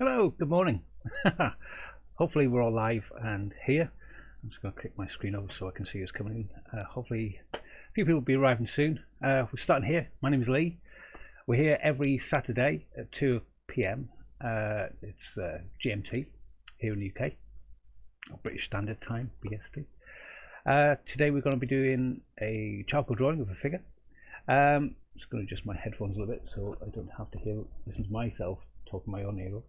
Hello, good morning. Hopefully we're all live and here. I'm just going to click my screen over so I can see us coming in. Hopefully a few people will be arriving soon. We're starting here. My name is Lee. We're here every Saturday at 2 p.m. It's GMT here in the UK, or British Standard Time, BST. Today we're going to be doing a charcoal drawing of a figure. Just going to adjust my headphones a little bit so I don't have to listen to myself talking my own ear.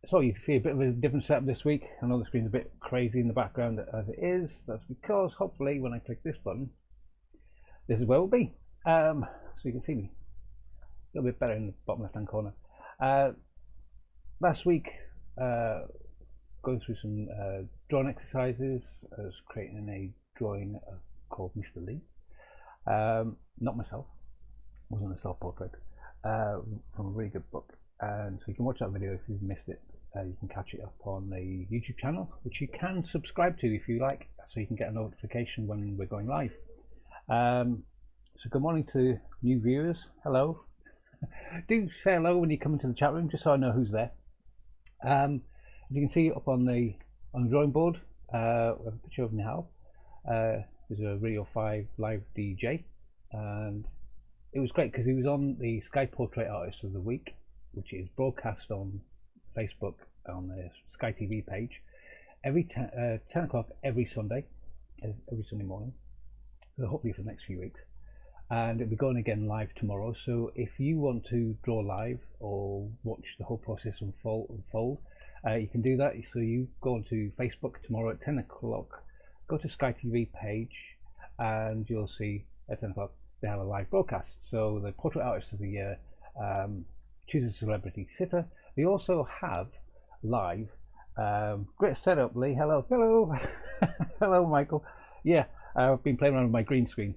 So you can see a bit of a different setup this week. I know the screen's a bit crazy in the background as it is. That's because hopefully when I click this button, this is where we'll be. So you can see me a little bit better in the bottom left hand corner. Last week, going through some drawing exercises, I was creating a drawing called Mr. Lee. Not myself, it wasn't a self-portrait, from a really good book. And so you can watch that video if you've missed it. You can catch it up on the YouTube channel, which you can subscribe to if you like, so you can get a notification when we're going live. So good morning to new viewers. Hello. Do say hello when you come into the chat room, just so I know who's there. As you can see up on the drawing board, we have a picture of Nihal. He's a Radio 5 live DJ, and it was great because he was on the Sky Portrait Artist of the Week, which is broadcast on Facebook on the Sky TV page every 10 o'clock every Sunday morning, so hopefully for the next few weeks. And it'll be going again live tomorrow. So if you want to draw live or watch the whole process unfold, you can do that. So you go onto Facebook tomorrow at 10 o'clock, go to Sky TV page, and you'll see at 10 o'clock they have a live broadcast. So the Portrait Artist of the Year chooses a celebrity sitter. They also have live, great setup, Lee. Hello. Hello, Michael. Yeah, I've been playing around with my green screen.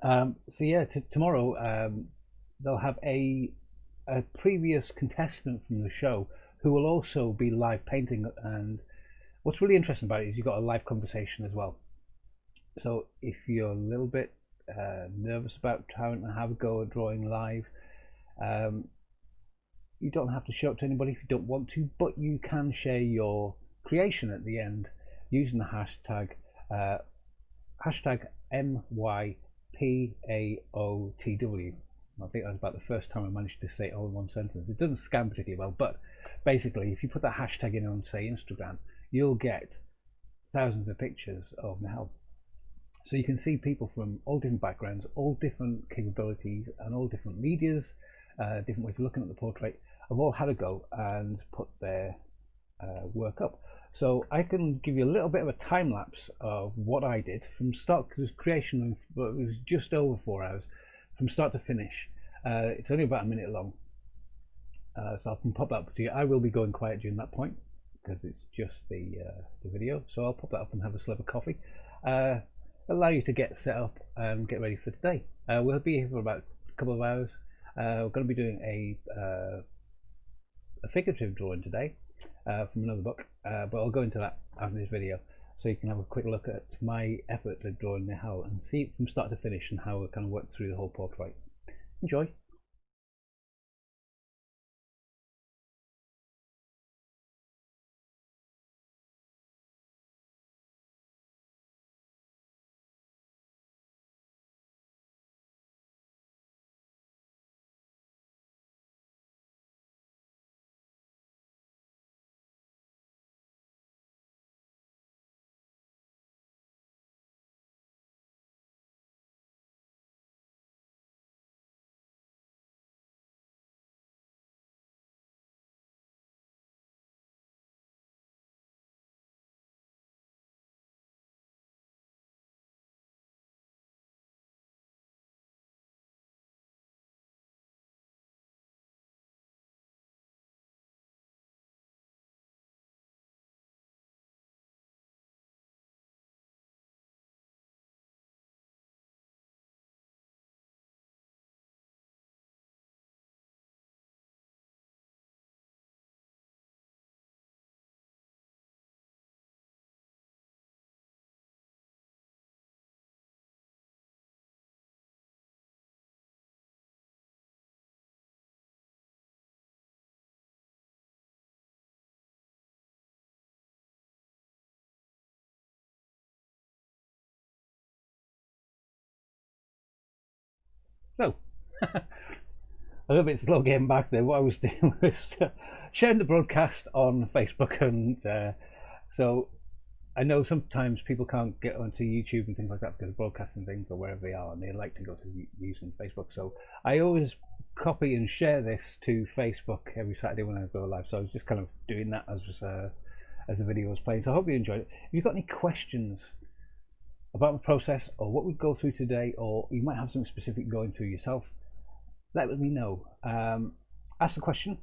So yeah, tomorrow they'll have a previous contestant from the show who will also be live painting. And what's really interesting about it is you've got a live conversation as well. So if you're a little bit nervous about trying to have a go at drawing live, you don't have to show it to anybody if you don't want to, but you can share your creation at the end using the hashtag MYPAOTW. I think that's about the first time I managed to say it all in one sentence. It doesn't scan particularly well, but basically if you put that hashtag in on, say, Instagram, you'll get thousands of pictures of Nahel. So you can see people from all different backgrounds, all different capabilities, and all different medias, different ways of looking at the portrait, have all had a go and put their work up. So I can give you a little bit of a time lapse of what I did from start, because creation was just over 4 hours from start to finish. It's only about a minute long, so I can pop that up to you. I will be going quiet during that point because it's just the video, so I'll pop that up and have a slip of coffee. Allow you to get set up and get ready for today. We'll be here for about a couple of hours. We're going to be doing a figurative drawing today from another book, but I'll go into that after this video, so you can have a quick look at my effort at drawing Nihal and see it from start to finish and how I kind of worked through the whole portrait. Enjoy. So, a little bit slow getting back there. What I was doing was sharing the broadcast on Facebook, and so I know sometimes people can't get onto YouTube and things like that because of broadcasting things or wherever they are, and they like to go to using Facebook. So I always copy and share this to Facebook every Saturday when I go live. So I was just kind of doing that as the video was playing. So I hope you enjoyed it. If you've got any questions about the process or what we go through today, or you might have something specific going through yourself, let me know. Ask the question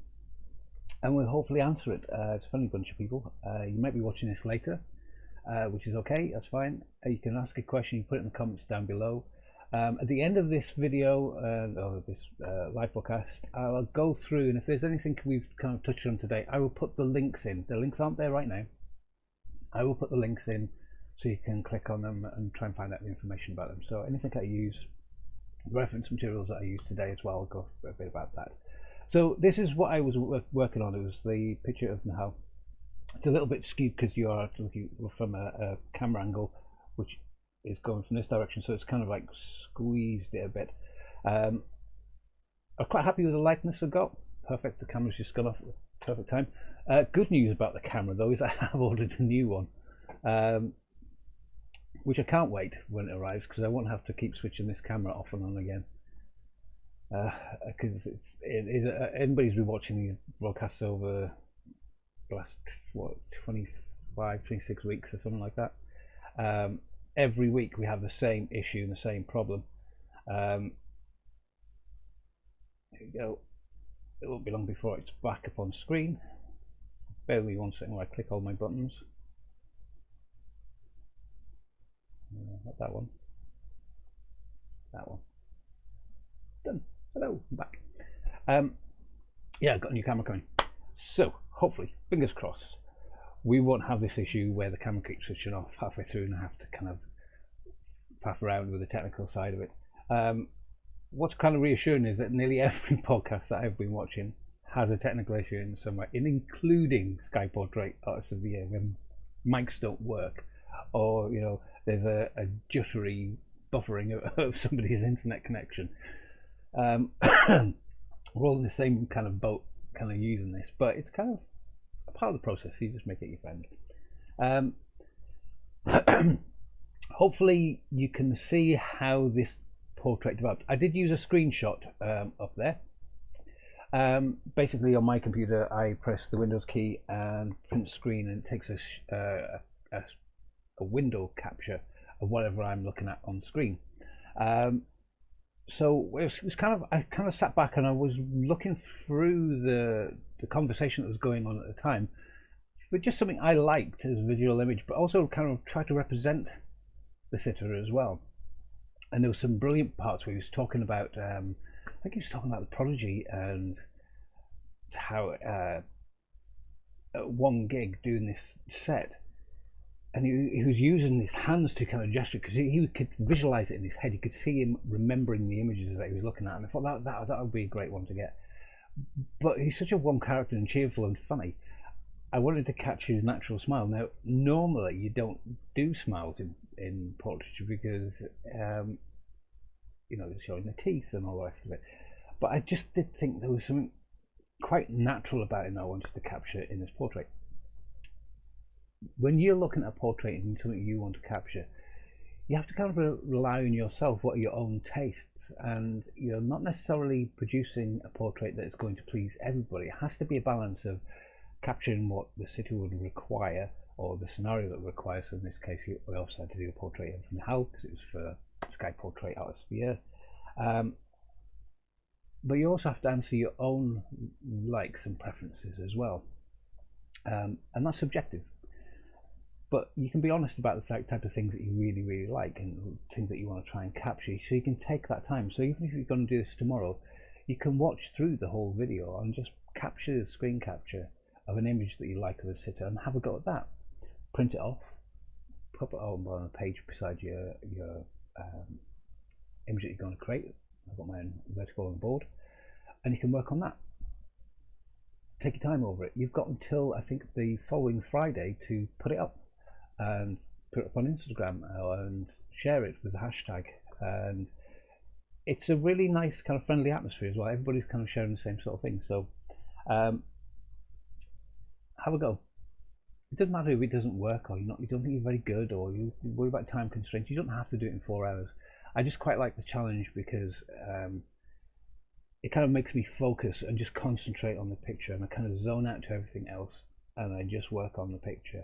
and we'll hopefully answer it. It's a funny bunch of people. You might be watching this later, which is okay, that's fine. You can ask a question, you put it in the comments down below. At the end of this video, or this live broadcast, I'll go through, and if there's anything we've kind of touched on today, I will put the links in. The links aren't there right now. I will put the links in so you can click on them and try and find out the information about them. So anything I use, reference materials that I use today as well, I'll go a bit about that. So this is what I was working on. It was the picture of how it's a little bit skewed because you are looking from a camera angle which is going from this direction, so it's kind of like squeezed it a bit. I'm quite happy with the likeness I got. Perfect, the camera's just gone off at the perfect time. Good news about the camera though is I have ordered a new one, which I can't wait when it arrives, because I won't have to keep switching this camera off and on again. Because anybody's been watching these broadcasts over the last 26 weeks or something like that. Every week we have the same issue and the same problem. There you go. It won't be long before it's back up on screen. Bear with me one second while I click all my buttons. Not that one. That one. Done. Hello, I'm back. Yeah, I've got a new camera coming. So hopefully, fingers crossed, we won't have this issue where the camera keeps switching off halfway through and I have to kind of faff around with the technical side of it. What's kind of reassuring is that nearly every podcast that I've been watching has a technical issue in some way, including Sky Portrait Artist of the Year, when mics don't work, or there's a jittery buffering of somebody's internet connection. We're all in the same kind of boat, kind of using this, but it's kind of a part of the process. You just make it your friend. Hopefully you can see how this portrait developed. I did use a screenshot up there. Basically on my computer I press the Windows key and print screen, and it takes a window capture of whatever I'm looking at on screen. So it was kind of, I kind of sat back and I was looking through the conversation that was going on at the time, but just something I liked as a visual image, but also kind of try to represent the sitter as well. And there were some brilliant parts where he was talking about, I think he was talking about the Prodigy and how at one gig doing this set, and he was using his hands to kind of gesture, because he could visualize it in his head. You could see him remembering the images that he was looking at, and I thought that would be a great one to get. But he's such a warm character and cheerful and funny. I wanted to catch his natural smile. Now, normally you don't do smiles in portraiture because they're showing the teeth and all the rest of it. But I just did think there was something quite natural about him that I wanted to capture in this portrait. When you're looking at a portrait and something you want to capture, you have to kind of rely on yourself, what are your own tastes, and you're not necessarily producing a portrait that is going to please everybody. It has to be a balance of capturing what the sitter would require, or the scenario that requires. So in this case we also had to do a portrait of Hal because it was for Sky Portrait Artist of the Year. But you also have to answer your own likes and preferences as well, and that's subjective. But you can be honest about the type of things that you really like and things that you want to try and capture, so you can take that time. So even if you're going to do this tomorrow, you can watch through the whole video and just capture the screen capture of an image that you like of the sitter and have a go at that. Print it off, pop it on a page beside your image that you're going to create. I've got my own vertical on the board, and you can work on that. Take your time over it. You've got until I think the following Friday to put it up and put it up on Instagram and share it with the hashtag. And it's a really nice kind of friendly atmosphere as well. Everybody's kind of sharing the same sort of thing. So um, have a go. It doesn't matter if it doesn't work or you don't think you're very good or you worry about time constraints. You don't have to do it in 4 hours. I just quite like the challenge because it kind of makes me focus and just concentrate on the picture, and I kind of zone out to everything else and I just work on the picture.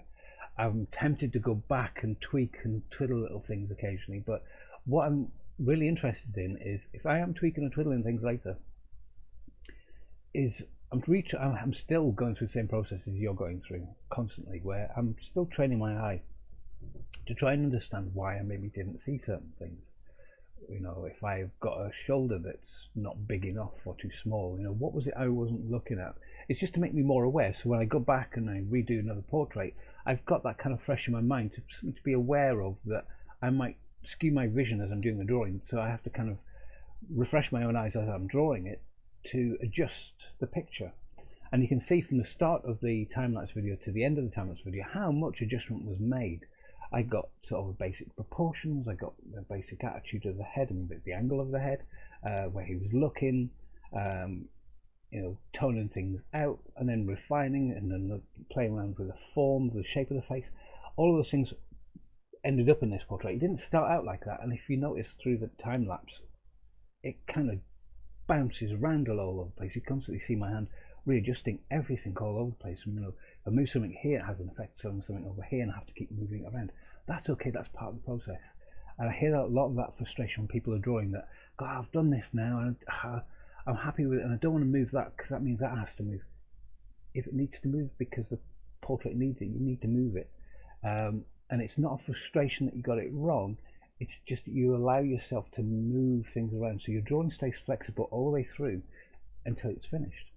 I'm tempted to go back and tweak and twiddle little things occasionally, but what I'm really interested in is if I am tweaking and twiddling things later, is I'm still going through the same processes you're going through constantly, where I'm still training my eye to try and understand why I maybe didn't see certain things. You know, if I've got a shoulder that's not big enough or too small, you know, what was it I wasn't looking at? It's just to make me more aware, so when I go back and I redo another portrait, I've got that kind of fresh in my mind to be aware of, that I might skew my vision as I'm doing the drawing, so I have to kind of refresh my own eyes as I'm drawing it to adjust the picture. And you can see from the start of the time-lapse video to the end of the time-lapse video how much adjustment was made. I got sort of basic proportions, I got the basic attitude of the head and the angle of the head, where he was looking, you know, toning things out and then refining and then playing around with the form, the shape of the face. All of those things ended up in this portrait. It didn't start out like that, and if you notice through the time-lapse, it kind of bounces around all over the place. You constantly see my hand readjusting everything all over the place. And, you know, if I move something here, it has an effect on something over here, and I have to keep moving it around. That's okay. That's part of the process. And I hear a lot of that frustration when people are drawing. That, God, I've done this now, and I'm happy with it, and I don't want to move that because that means that has to move. If it needs to move because the portrait needs it, you need to move it. And it's not a frustration that you got it wrong. It's just that you allow yourself to move things around, so your drawing stays flexible all the way through until it's finished.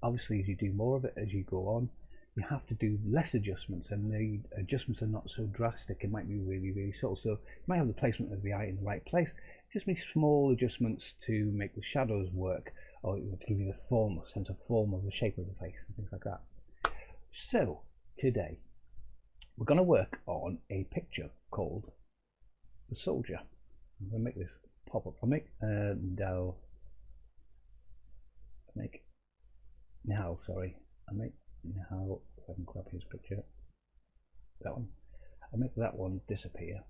Obviously, as you do more of it as you go on, you have to do less adjustments, and the adjustments are not so drastic. It might be really, really subtle. So you might have the placement of the eye in the right place. Just make small adjustments to make the shadows work, or to give you the form, a sense of form of the shape of the face, and things like that. So today we're going to work on a picture called The Soldier. I'm going to make this pop up. I'll make now, if I can grab his picture, that one. I'll make that one disappear.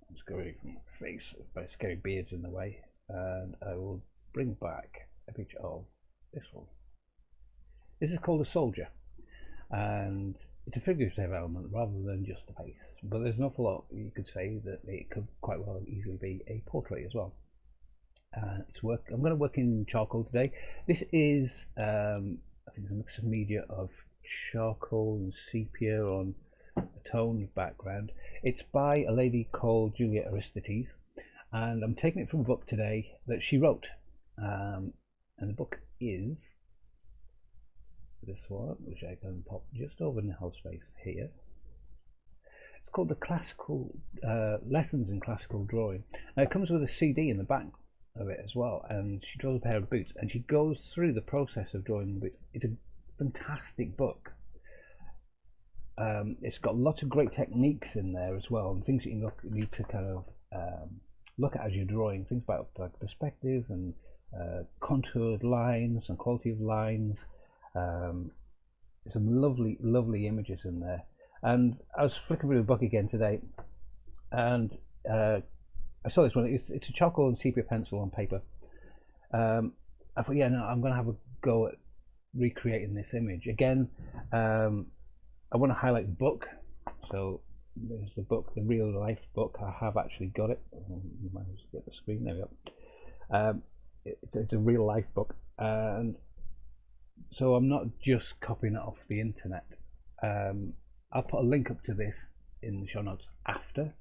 I'm scary from my face, my scary beard's in the way, and I will bring back a picture of this one. This is called A Soldier, and it's a figurative element rather than just the face. But there's an awful lot you could say that it could quite well easily be a portrait as well. I'm going to work in charcoal today. This is I think it's a mix of media of charcoal and sepia on a toned background. It's by a lady called Juliette Aristidies, and I'm taking it from a book today that she wrote. And the book is this one, which I can pop just over Niall's face here. It's called the Classical Lessons in Classical Drawing. Now it comes with a CD in the back of it as well, and she draws a pair of boots, and she goes through the process of drawing the boots. It's a fantastic book. It's got lots of great techniques in there as well, and things that you need to kind of look at as you're drawing. Things about like perspective and contoured lines and quality of lines. There's some lovely images in there. And I was flicking through the book again today, and I saw this one. It's a charcoal and sepia pencil on paper. I thought, yeah, no, I'm going to have a go at recreating this image again. I want to highlight the book. So there's the book, the real life book. I have actually got it. You might just get the screen. There we go. It's a real life book, and so I'm not just copying it off the internet. I'll put a link up to this in the show notes after.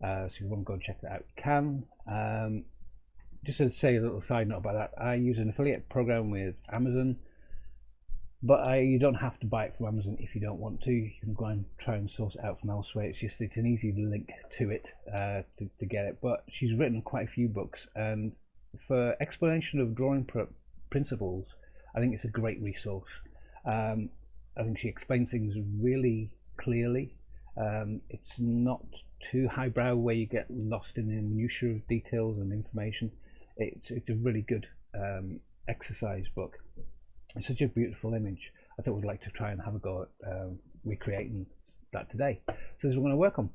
So if you want to go and check that out, you can. Just to say a little side note about that, I use an affiliate program with Amazon, but you don't have to buy it from Amazon if you don't want to. You can go and try and source it out from elsewhere. It's an easy link to it to get it. But she's written quite a few books, and for explanation of drawing principles, I think it's a great resource. I think she explains things really clearly. It's not too highbrow where you get lost in the minutiae of details and information. It's a really good exercise book. It's such a beautiful image. I thought we'd like to try and have a go at recreating that today. So this is what we're going to work on.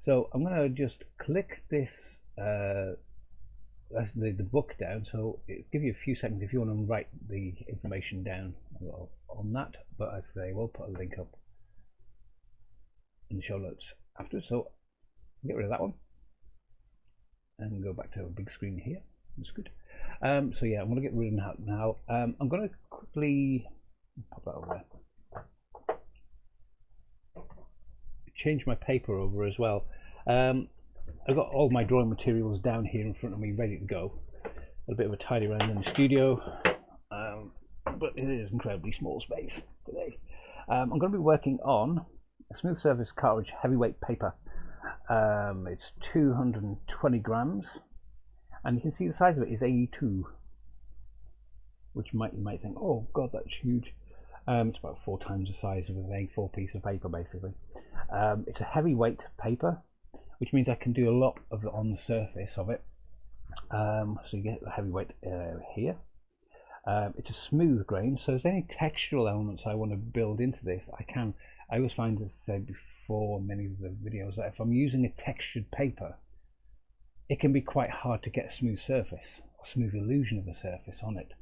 So I'm going to just click this the book down, so it'll give you a few seconds if you want to write the information down on that, but as I say, we'll put a link up in the show notes after. So get rid of that one and go back to a big screen here. That's good. So yeah, I'm going to get rid of that now. I'm going to quickly pop that over there. Change my paper over as well. I've got all my drawing materials down here in front of me ready to go. A bit of a tidy around in the studio, but it is incredibly small space today. I'm going to be working on a smooth surface cartridge heavyweight paper. It's 220 grams, and you can see the size of it is A2, which you might think, oh god, that's huge. It's about 4 times the size of an A4 piece of paper, basically. It's a heavyweight paper, which means I can do a lot of it on the surface of it. So you get the heavyweight here. It's a smooth grain, so if there's any textural elements I want to build into this, I can. I always find, as I said before in many of the videos, that if I'm using a textured paper, it can be quite hard to get a smooth surface, a smooth illusion of a surface on it.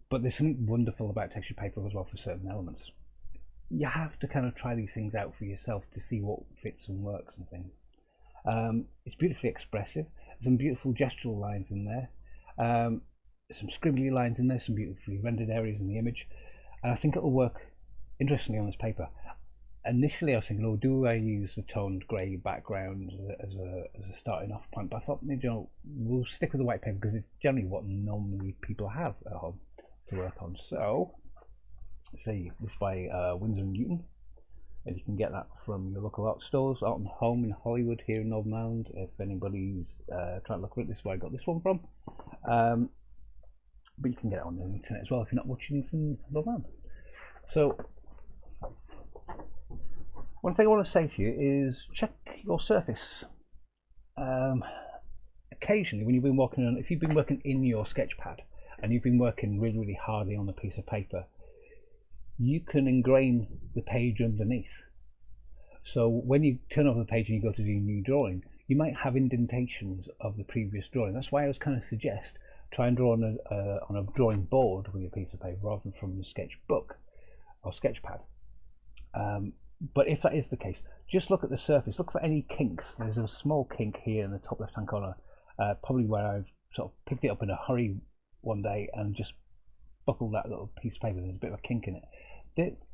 But there's something wonderful about textured paper as well for certain elements. You have to kind of try these things out for yourself to see what fits and works and things. It's beautifully expressive. There's some beautiful gestural lines in there, some scribbly lines in there, some beautifully rendered areas in the image, and I think it will work interestingly on this paper. Initially I was thinking, oh, do I use the toned grey background as a starting off point, but I thought, you know, we'll stick with the white paper because it's generally what normally people have at home to work on. So see, this is by Winsor & Newton, and you can get that from your local art stores, Art and Home in Hollywood here in Northern Ireland. If anybody's trying to look for it, this is where I got this one from. But you can get it on the internet as well if you're not watching from Northern Ireland. So one thing I want to say to you is check your surface. Occasionally when you've been working on, if you've been working in your sketch pad and you've been working really, really hardly on a piece of paper, you can engrain the page underneath. So when you turn over the page and you go to do a new drawing, you might have indentations of the previous drawing. That's why I was kind of suggest try and draw on a drawing board with your piece of paper rather than from the sketchbook or sketch pad. But if that is the case, just look at the surface, look for any kinks. There's a small kink here in the top left hand corner, probably where I've sort of picked it up in a hurry one day and just buckled that little piece of paper. There's a bit of a kink in it.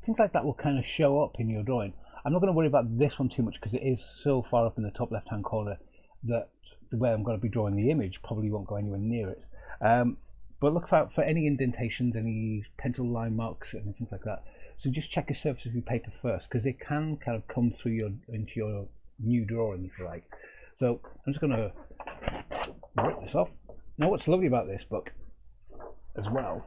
Things like that will kind of show up in your drawing. I'm not going to worry about this one too much because it is so far up in the top left hand corner that the way I'm going to be drawing the image probably won't go anywhere near it. But look out for any indentations, any pencil line marks and things like that. So just check the surface of your paper first, because it can kind of come through into your new drawing if you like. So I'm just going to rip this off. Now what's lovely about this book as well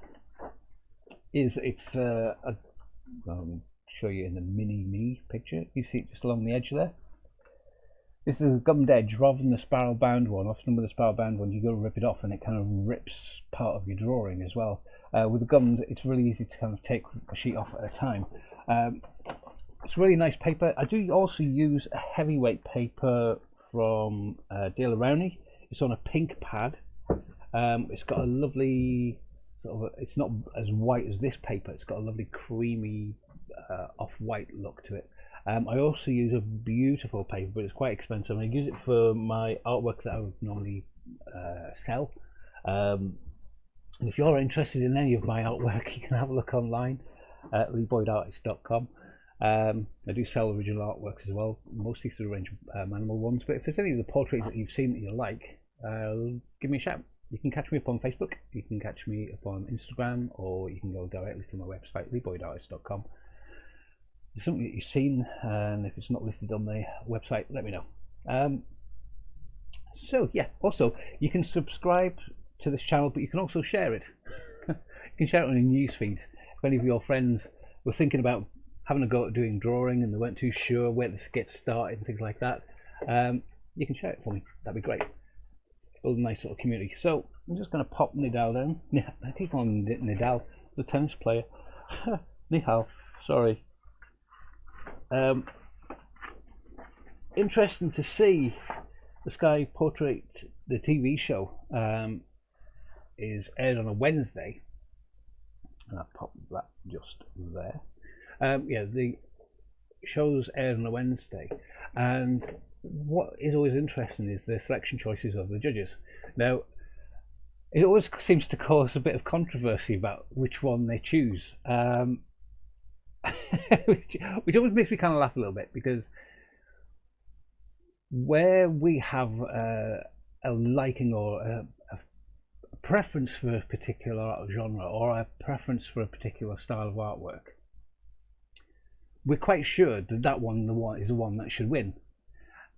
is it's I'll show you in the mini picture. You see it just along the edge there. This is a gummed edge rather than the spiral bound one. Often with the spiral bound one you go to rip it off and it kind of rips part of your drawing as well. With the gummed, it's really easy to kind of take a sheet off at a time. It's really nice paper. I do also use a heavyweight paper from Dale Rowney. It's on a pink pad. It's got a lovely sort of it's not as white as this paper. It's got a lovely creamy off-white look to it. I also use a beautiful paper, but it's quite expensive. I use it for my artwork that I would normally sell. And if you're interested in any of my artwork, you can have a look online at leeboydartist.com. I do sell original artworks as well, mostly through a range of animal ones. But if there's any of the portraits that you've seen that you like, give me a shout. You can catch me up on Facebook, you can catch me up on Instagram, or you can go directly to my website, leeboydartist.com. If there's something that you've seen, and if it's not listed on the website, let me know. So yeah, also you can subscribe to this channel, but you can also share it. You can share it on your news feeds. If any of your friends were thinking about having a go at doing drawing and they weren't too sure where to get started and things like that, you can share it for me. That'd be great. Build a nice little community. So I'm just going to pop Nadal down. I keep on Nadal, the tennis player. Nihal, sorry. Interesting to see the Sky Portrait, the TV show, is aired on a Wednesday, and I popped that just there. Yeah, the show's aired on a Wednesday, and what is always interesting is the selection choices of the judges. Now, it always seems to cause a bit of controversy about which one they choose, which always makes me kind of laugh a little bit, because where we have a liking or a preference for a particular art genre, or a preference for a particular style of artwork, we're quite sure that that one is the one that should win.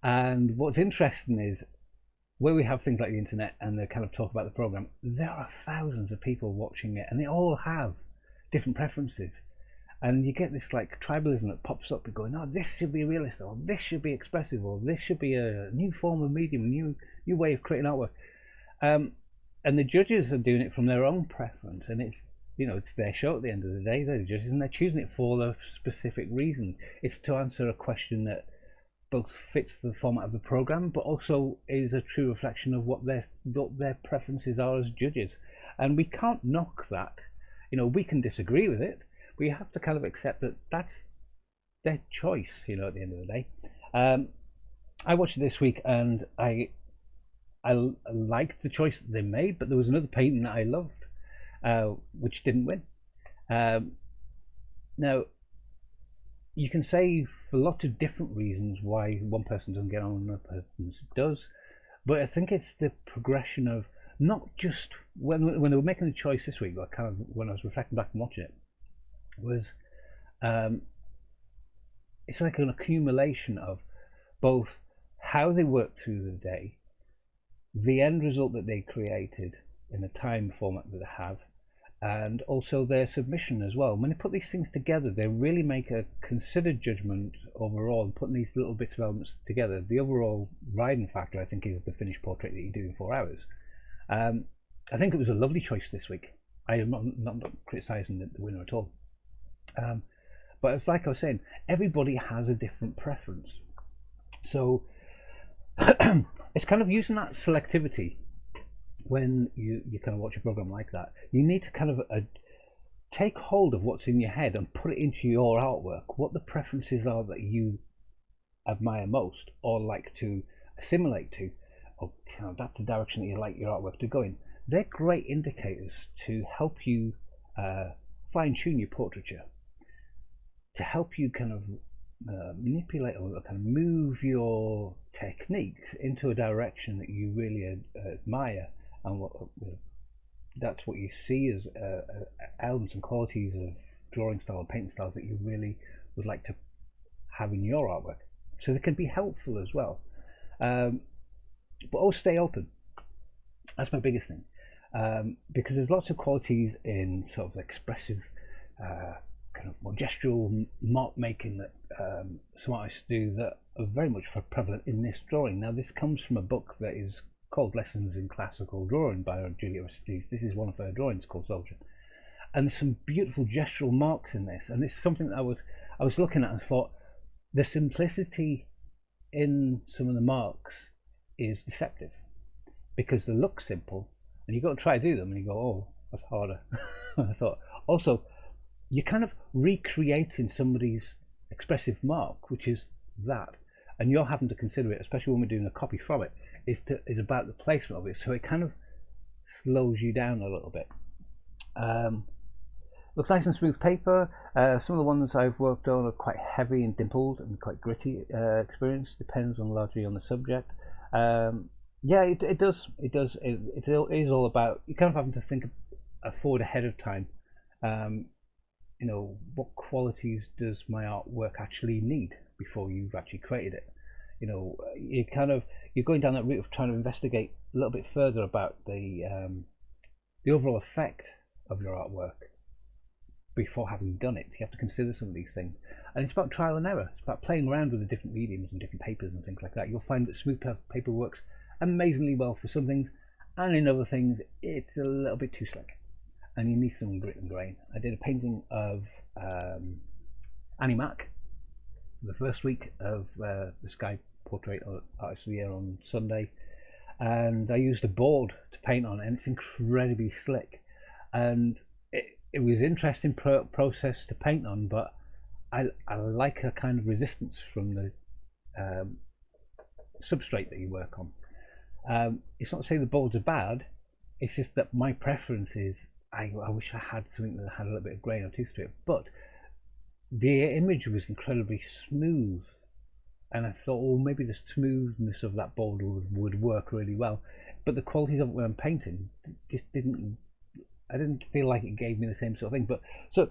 And what's interesting is, where we have things like the internet and they kind of talk about the program, there are thousands of people watching it, and they all have different preferences. And you get this like tribalism that pops up and going, oh, this should be realist, or this should be expressive, or this should be a new form of medium, a new way of creating artwork. And the judges are doing it from their own preference, and it's, you know, it's their show at the end of the day. They're the judges, and they're choosing it for a specific reason. It's to answer a question that both fits the format of the program, but also is a true reflection of what their preferences are as judges. And we can't knock that. You know, we can disagree with it. We have to kind of accept that that's their choice, you know, at the end of the day. I watched it this week, and I liked the choice that they made, but there was another painting that I loved, which didn't win. Now, you can say for lots of different reasons why one person doesn't get on and another person does, but I think it's the progression of, not just when they were making the choice this week, but kind of when I was reflecting back and watching it, was it's like an accumulation of both how they worked through the day, the end result that they created in the time format that they have, and also their submission as well. When they put these things together, they really make a considered judgment overall, putting these little bits of elements together. The overall riding factor, I think, is the finished portrait that you do in 4 hours. I think it was a lovely choice this week. I am not criticising the winner at all. But it's like I was saying, everybody has a different preference. So it's kind of using that selectivity. When you kind of watch a program like that, you need to kind of take hold of what's in your head and put it into your artwork, what the preferences are that you admire most or like to assimilate to, or you know, that's the direction that you like your artwork to go in. They're great indicators to help you fine-tune your portraiture, to help you kind of manipulate or kind of move your techniques into a direction that you really admire, and that's what you see as elements and qualities of drawing style and painting styles that you really would like to have in your artwork, so they can be helpful as well. But always stay open. That's my biggest thing, because there's lots of qualities in sort of expressive kind of more gestural mark making that some artists do that are very much prevalent in this drawing. Now, this comes from a book that is called Lessons in Classical Drawing by Juliette Aristidies. This is one of her drawings called Soldier, and there's some beautiful gestural marks in this. And this is something that I was looking at and thought, the simplicity in some of the marks is deceptive, because they look simple, and you've got to try to do them, and you go, oh, that's harder. I thought also, you're kind of recreating somebody's expressive mark, which is that, and you're having to consider it, especially when we're doing a copy from it, is about the placement of it, so it kind of slows you down a little bit. Looks nice and smooth paper. Some of the ones I've worked on are quite heavy and dimpled and quite gritty experience, depends on largely on the subject. Yeah, it is all about, you kind of having to think forward ahead of time. You know, what qualities does my artwork actually need before you've actually created it? You know, you're going down that route of trying to investigate a little bit further about the overall effect of your artwork before having done it. You have to consider some of these things, and it's about trial and error. It's about playing around with the different mediums and different papers and things like that. You'll find that smooth paper works amazingly well for some things, and in other things it's a little bit too slick and you need some grit and grain. I did a painting of Annie Mac the first week of the Sky Portrait Artist of the Year on Sunday, and I used a board to paint on, and it's incredibly slick, and it was an interesting process to paint on, but I like a kind of resistance from the substrate that you work on. It's not to say the boards are bad, it's just that my preference is I wish I had something that had a little bit of grain or tooth to it, but the image was incredibly smooth, and I thought, well, maybe the smoothness of that board would work really well, but the qualities of it when I'm painting just didn't. I didn't feel like it gave me the same sort of thing. But so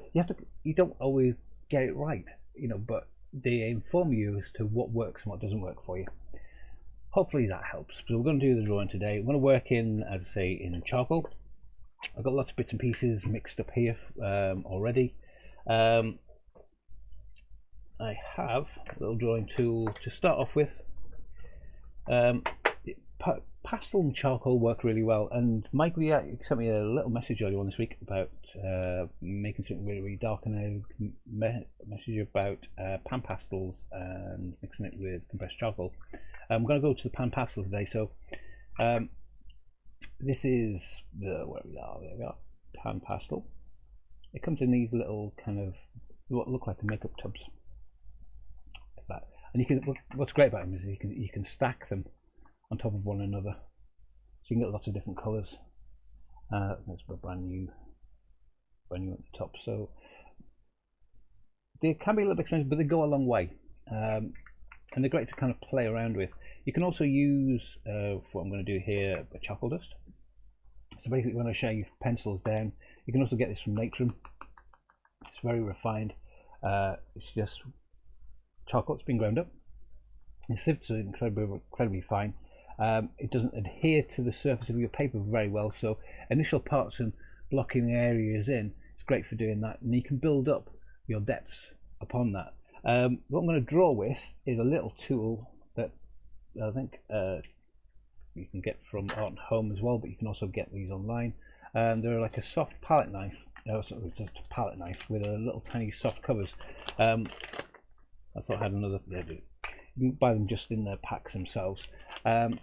you don't always get it right, you know, but they inform you as to what works and what doesn't work for you. Hopefully that helps. So we're going to do the drawing today. I'm going to work in, as I say, in charcoal. I've got lots of bits and pieces mixed up here already. I have a little drawing tool to start off with. Pastel and charcoal work really well, and Michael sent me a little message earlier on this week about making something really, really dark, and a message about pan pastels and mixing it with compressed charcoal. I'm going to go to the pan pastel today. So this is where we are. There we are. Pan pastel. It comes in these little kind of what look like makeup tubs, like that. And you can. What's great about them is you can stack them on top of one another, so you can get lots of different colours. That's brand new at the top. So they can be a little bit expensive, but they go a long way, and they're great to kind of play around with. You can also use, for what I'm going to do here, a charcoal dust. So basically, when I shave pencils down, you can also get this from Natrum. It's very refined. It's just charcoal that's been ground up. It's sieved, so incredibly fine. It doesn't adhere to the surface of your paper very well, so initial parts and blocking the areas in, it's great for doing that, and you can build up your depths upon that. What I'm going to draw with is a little tool that I think you can get from Art & Home as well, but you can also get these online. They're like a soft palette knife, it's just a palette knife with a little tiny soft covers. I thought I had another. You can buy them just in their packs themselves, and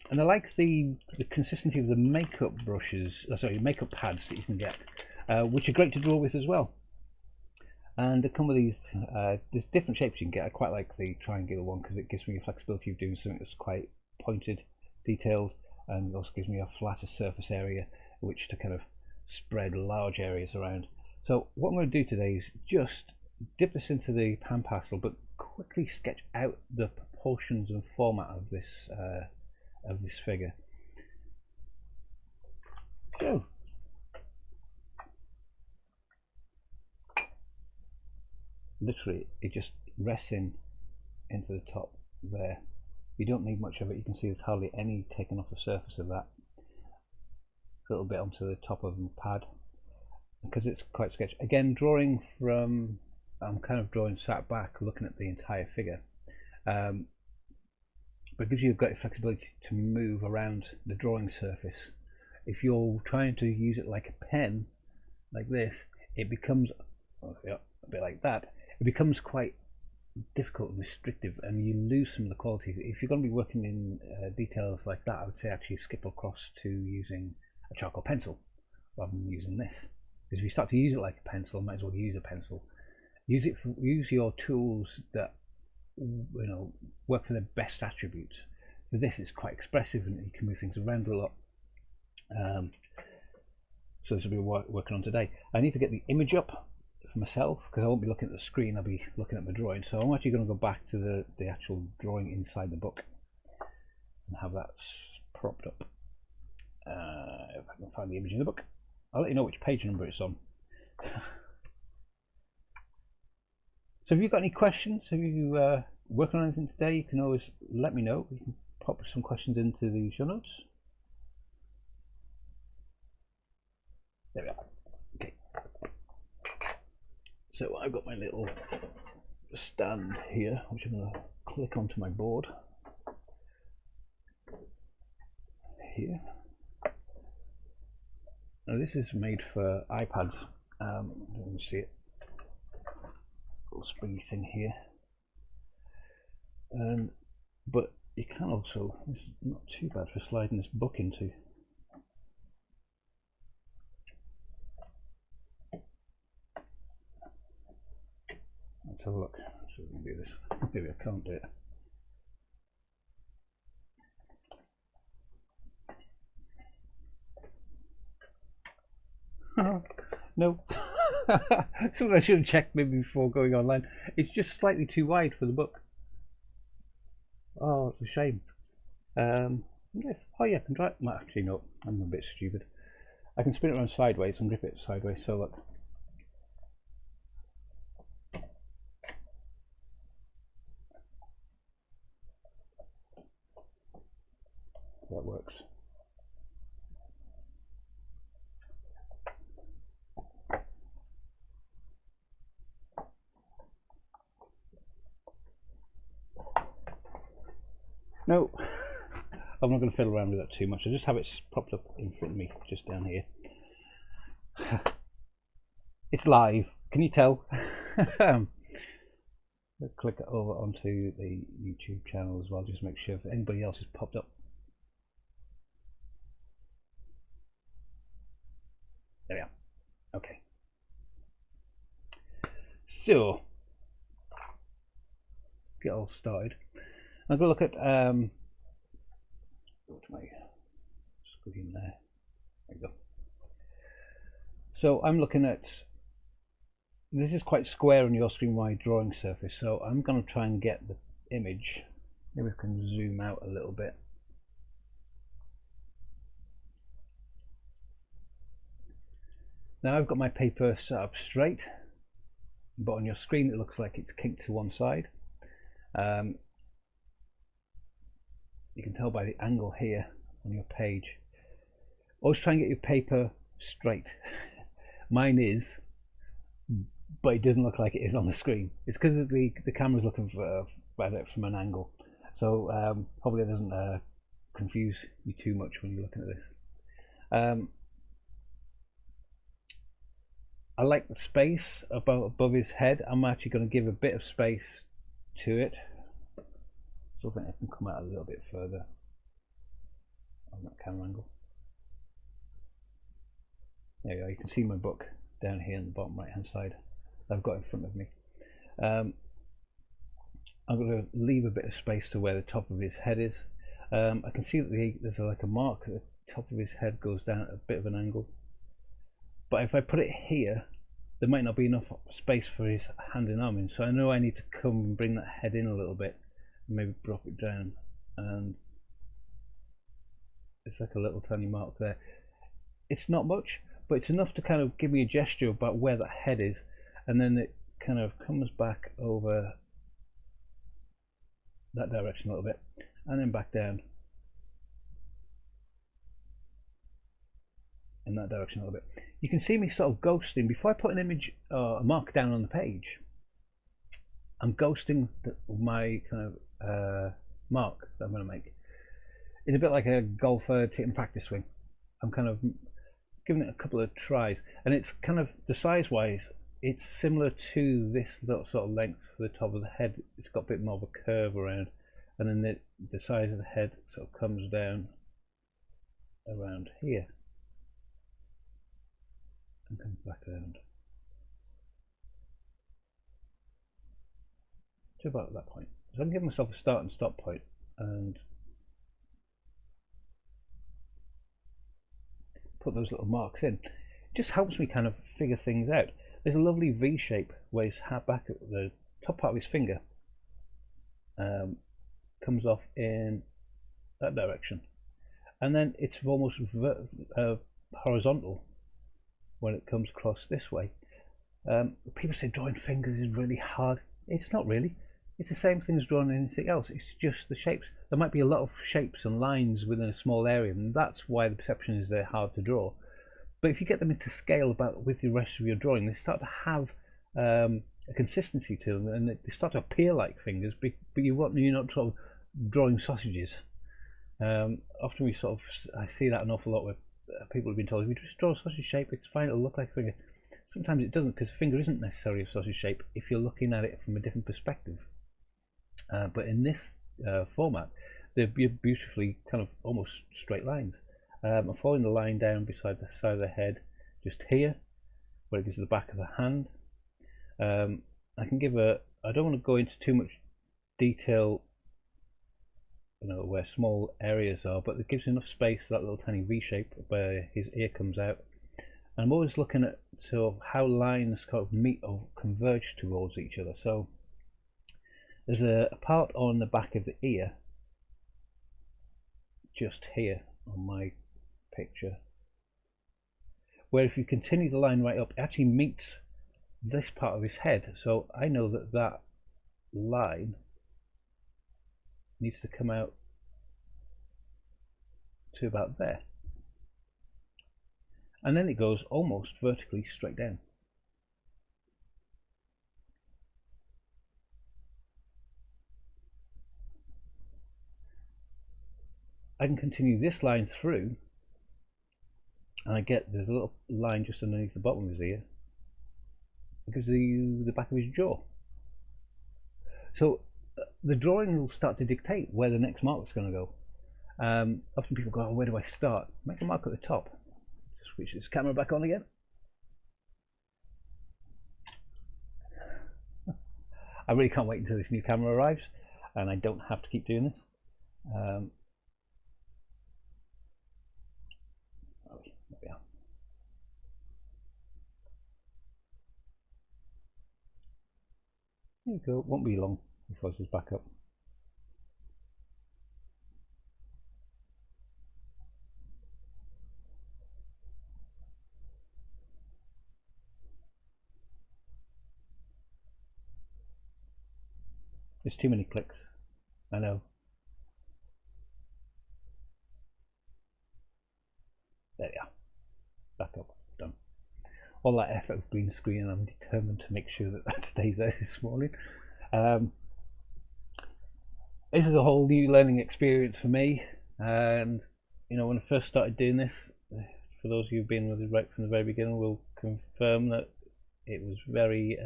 I like the consistency of the makeup brushes, makeup pads that you can get, which are great to draw with as well. And they come with these, there's different shapes you can get. I quite like the triangular one because it gives me the flexibility of doing something that's quite pointed, detailed, and also gives me a flatter surface area which to kind of spread large areas around. So what I'm going to do today is just dip this into the pan pastel, but quickly sketch out the proportions and format of this figure. So literally it just rests into the top there. You don't need much of it. You can see there's hardly any taken off the surface of that. A little bit onto the top of the pad because it's quite sketchy. Again, drawing from, I'm kind of drawing sat back looking at the entire figure, but it gives you a great flexibility to move around the drawing surface. If you're trying to use it like a pen like this, it becomes a bit like that. It becomes quite difficult and restrictive, and you lose some of the quality. If you're going to be working in details like that, I would say actually skip across to using a charcoal pencil rather than using this, because if you start to use it like a pencil, you might as well use a pencil. Use your tools that work for the best attributes. For this, it's quite expressive and you can move things around a lot. So this will be what we're working on today. I need to get the image up for myself because I won't be looking at the screen. I'll be looking at my drawing. So I'm actually going to go back to the actual drawing inside the book and have that propped up. If I can find the image in the book, I'll let you know which page number it's on. So have you got any questions? Have you working on anything today? You can always let me know. You can pop some questions into the show notes. There we are. Okay. So I've got my little stand here, which I'm going to click onto my board here. Now this is made for iPads. You can see it, little springy thing here, but you can also, this is not too bad for sliding this book into. Let's have a look. So we can do this. Maybe I can't do it. No. Something I should have checked maybe before going online. It's just slightly too wide for the book. Oh, it's a shame. Yes. Oh yeah, I can try it. Well, actually no, I'm a bit stupid. I can spin it around sideways and grip it sideways, so look. That works. No, I'm not going to fiddle around with that too much. I just have it propped up in front of me, just down here. It's live, can you tell? Let's click it over onto the YouTube channel as well, just to make sure if anybody else has popped up. There we are. Okay. So, get all started. I'm going to look at go to my screen there. There we go. So I'm looking at, this is quite square on your screen wide drawing surface, so I'm going to try and get the image. Maybe I can zoom out a little bit. Now I've got my paper set up straight, but on your screen it looks like it's kinked to one side. You can tell by the angle here on your page. Always try and get your paper straight. Mine is, but it doesn't look like it is on the screen. It's because the camera's looking at it from an angle, so probably it doesn't confuse you too much when you're looking at this. I like the space above his head. I'm actually going to give a bit of space to it. So I think I can come out a little bit further on that camera angle. There you go, you can see my book down here in the bottom right hand side I've got in front of me. I'm going to leave a bit of space to where the top of his head is. I can see that there's like a mark at the top of his head goes down at a bit of an angle. But if I put it here, there might not be enough space for his hand and arm in, so I know I need to come and bring that head in a little bit. Maybe drop it down, and it's like a little tiny mark there. It's not much, but it's enough to kind of give me a gesture about where that head is, and then it kind of comes back over that direction a little bit, and then back down in that direction a little bit. You can see me sort of ghosting before I put an image a mark down on the page. I'm ghosting my kind of mark that I'm going to make. It's a bit like a golfer taking practice swing. I'm kind of giving it a couple of tries, and it's kind of, the size wise, it's similar to this sort of length for the top of the head. It's got a bit more of a curve around, and then the size of the head sort of comes down around here and comes back around to about that point. So I can give myself a start and stop point and put those little marks in. It just helps me kind of figure things out. There's a lovely V shape where his back at the top part of his finger comes off in that direction, and then it's almost horizontal when it comes across this way. People say drawing fingers is really hard. It's not really. It's the same thing as drawing anything else. It's just the shapes. There might be a lot of shapes and lines within a small area, and that's why the perception is they're hard to draw. But if you get them into scale with the rest of your drawing, they start to have a consistency to them, and they start to appear like fingers. But you're not sort of drawing sausages. Often we sort of I see that an awful lot where people have been told if you just draw a sausage shape, it's fine, it'll look like a finger. Sometimes it doesn't, because a finger isn't necessarily a sausage shape if you're looking at it from a different perspective. But in this format, they're beautifully kind of almost straight lines. I'm following the line down beside the side of the head, just here, where it gives the back of the hand. I can give I don't want to go into too much detail, where small areas are, but it gives enough space for that little tiny V shape where his ear comes out. And I'm always looking at sort of how lines kind of meet or converge towards each other. So there's a part on the back of the ear, just here on my picture, where if you continue the line right up, it actually meets this part of his head. So I know that that line needs to come out to about there, and then it goes almost vertically straight down. I can continue this line through, and I get there's a little line just underneath the bottom of his ear. It gives you the back of his jaw. So the drawing will start to dictate where the next mark is going to go. Often people go, oh, where do I start? Make a mark at the top. Switch this camera back on again. I really can't wait until this new camera arrives and I don't have to keep doing this. There we are. There we go. It won't be long before this is back up. There's too many clicks, I know. There we are. Back up. Done. All that effort of green screen, and I'm determined to make sure that that stays there this morning. This is a whole new learning experience for me, and when I first started doing this, for those of you who've been with us right from the very beginning, will confirm that it was very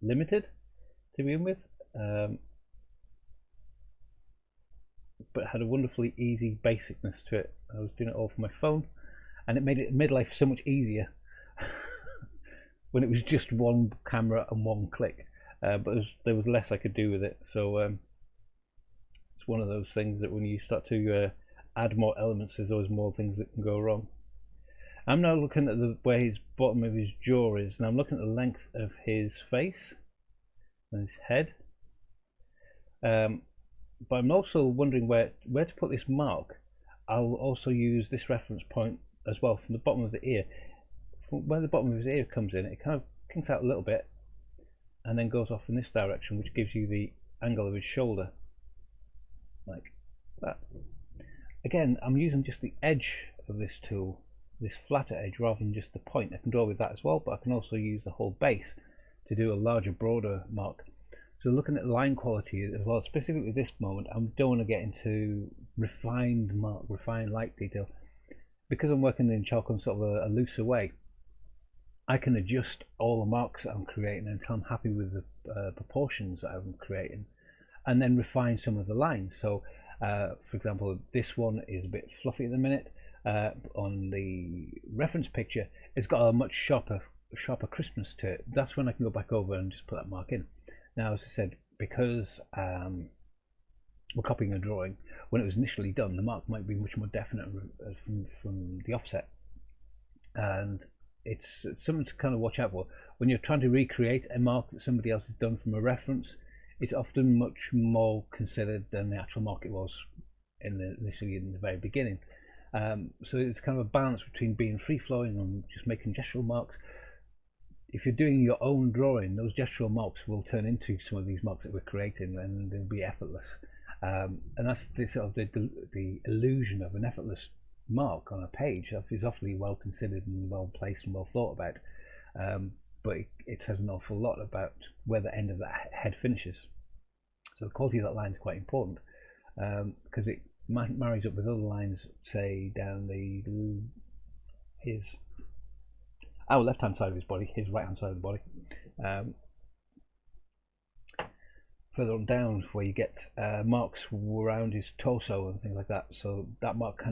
limited to begin with, but had a wonderfully easy basicness to it. I was doing it all from my phone, and it made life so much easier when it was just one camera and one click. But there was less I could do with it, so it's one of those things that when you start to add more elements, there's always more things that can go wrong. I'm now looking at where his bottom of his jaw is, and I'm looking at the length of his face and his head. But I'm also wondering where to put this mark. I'll also use this reference point as well from the bottom of the ear. From where the bottom of his ear comes in, it kind of kinks out a little bit and then goes off in this direction, which gives you the angle of his shoulder, like that. Again, I'm using just the edge of this tool, this flatter edge, rather than just the point. I can draw with that as well, but I can also use the whole base to do a larger, broader mark. So looking at line quality as well, specifically this moment, I don't want to get into refined light detail. Because I'm working in chalk in sort of a looser way, I can adjust all the marks that I'm creating until I'm happy with the proportions that I'm creating, and then refine some of the lines. So for example, this one is a bit fluffy at the minute. On the reference picture, it's got a much sharper crispness to it. That's when I can go back over and just put that mark in. Now, as I said, because we're copying a drawing, when it was initially done, the mark might be much more definite from the offset, and it's something to kind of watch out for. When you're trying to recreate a mark that somebody else has done from a reference, it's often much more considered than the actual mark it was initially in the very beginning. So it's kind of a balance between being free-flowing and just making gestural marks. If you're doing your own drawing, those gestural marks will turn into some of these marks that we're creating, and they'll be effortless. And that's the illusion of an effortless mark on a page. Is awfully well considered and well placed and well thought about. But it says an awful lot about where the end of that head finishes. So the quality of that line is quite important, because it marries up with other lines, say down our left hand side of his body, his right hand side of the body. Further on down, where you get marks around his torso and things like that. So that mark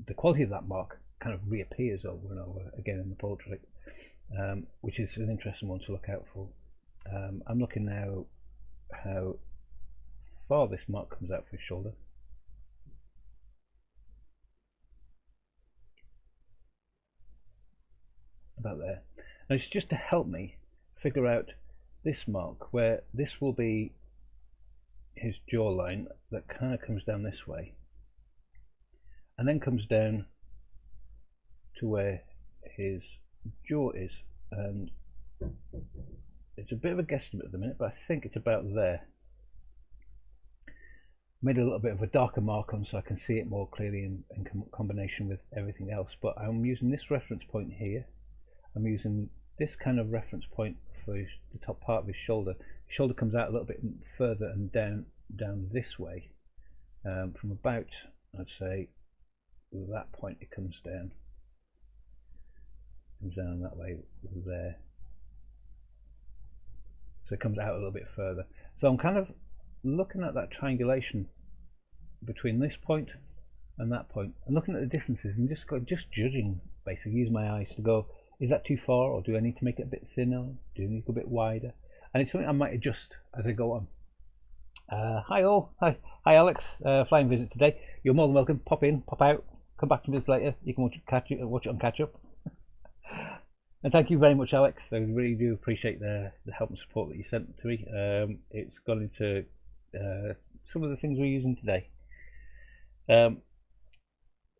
the quality of that mark kind of reappears over and over again in the portrait, which is an interesting one to look out for. I'm looking now how far this mark comes out for his shoulder. About there. Now it's just to help me figure out this mark, where this will be his jawline that kind of comes down this way and then comes down to where his jaw is, and it's a bit of a guesstimate at the minute, but I think it's about there. Made a little bit of a darker mark on so I can see it more clearly in combination with everything else, but I'm using this reference point here. I'm using this kind of reference point for the top part of his shoulder. His shoulder comes out a little bit further and down this way, from about, I'd say, that point. It comes down that way there, so it comes out a little bit further. So I'm kind of looking at that triangulation between this point and that point, and looking at the distances and just judging, basically use my eyes to go, is that too far, or do I need to make it a bit thinner, do I need to go a bit wider? And it's something I might adjust as I go on. Hi all, hi Alex, flying visit today. You're more than welcome. Pop in, pop out, come back to this later. You can watch it on catch up. And thank you very much, Alex. I really do appreciate the help and support that you sent to me. It's gone into some of the things we're using today.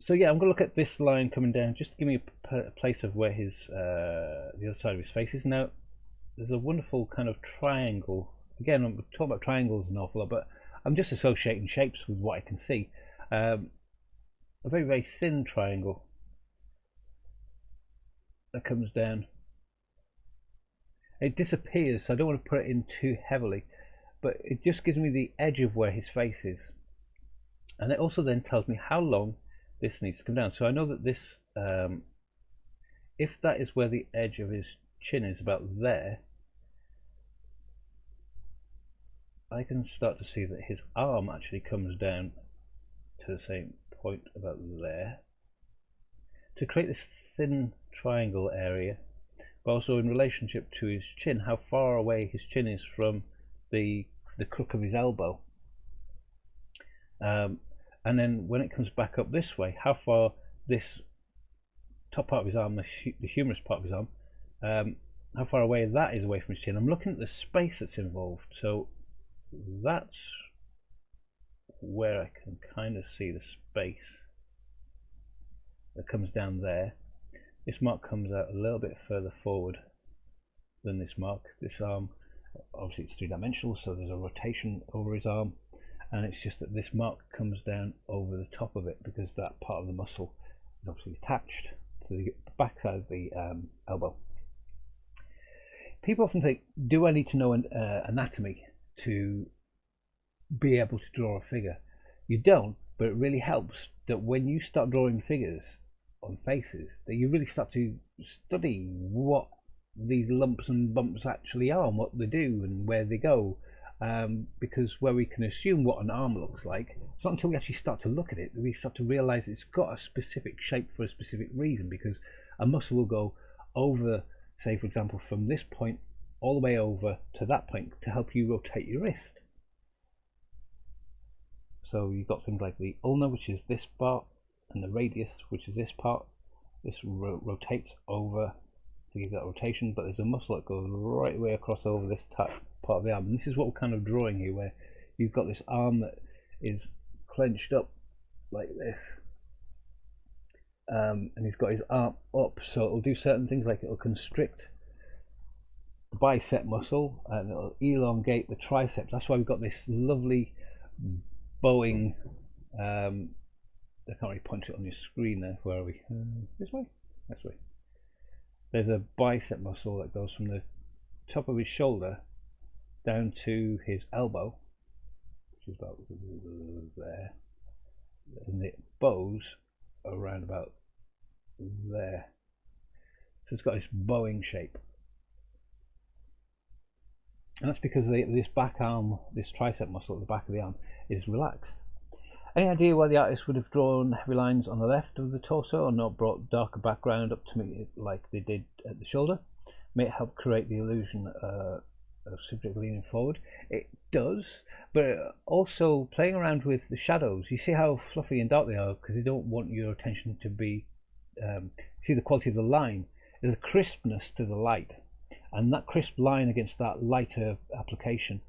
So yeah, I'm going to look at this line coming down, just to give me a place of where his the other side of his face is. Now, there's a wonderful kind of triangle. Again, I'm talking about triangles an awful lot, but I'm just associating shapes with what I can see. A very, very thin triangle that comes down. It disappears, so I don't want to put it in too heavily, but it just gives me the edge of where his face is. And it also then tells me how long this needs to come down. So I know that this, if that is where the edge of his chin is, about there, I can start to see that his arm actually comes down to the same point about there, to create this thin triangle area, but also in relationship to his chin, how far away his chin is from the crook of his elbow. And then when it comes back up this way, how far this top part of his arm, the humerus part of his arm, how far away that is away from his chin. I'm looking at the space that's involved, so that's where I can kind of see the space that comes down there. This mark comes out a little bit further forward than this mark. This arm, obviously it's three-dimensional, so there's a rotation over his arm, and it's just that this mark comes down over the top of it because that part of the muscle is obviously attached to the back side of the elbow. People often think, do I need to know anatomy to be able to draw a figure? You don't, but it really helps that when you start drawing figures on faces, that you really start to study what these lumps and bumps actually are and what they do and where they go, because where we can assume what an arm looks like, it's not until we actually start to look at it that we start to realize it's got a specific shape for a specific reason, because a muscle will go over, say for example, from this point all the way over to that point to help you rotate your wrist. So you've got things like the ulna, which is this part, and the radius, which is this part. This rotates over to give that rotation, but there's a muscle that goes right away across over this part of the arm. And this is what we're kind of drawing here, where you've got this arm that is clenched up like this, and he's got his arm up, so it'll do certain things, like it'll constrict the bicep muscle and it'll elongate the triceps. That's why we've got this lovely bowing, I can't really point it on your screen there. Where are we? This way? This way. There's a bicep muscle that goes from the top of his shoulder down to his elbow, which is about there, and it bows around about there. So it's got this bowing shape, and that's because this back arm, this tricep muscle at the back of the arm, is relaxed. Any idea why the artist would have drawn heavy lines on the left of the torso or not brought darker background up to make it like they did at the shoulder? May it help create the illusion of subject leaning forward? It does, but also playing around with the shadows. You see how fluffy and dark they are because they don't want your attention to be see the quality of the line. There's a crispness to the light, and that crisp line against that lighter application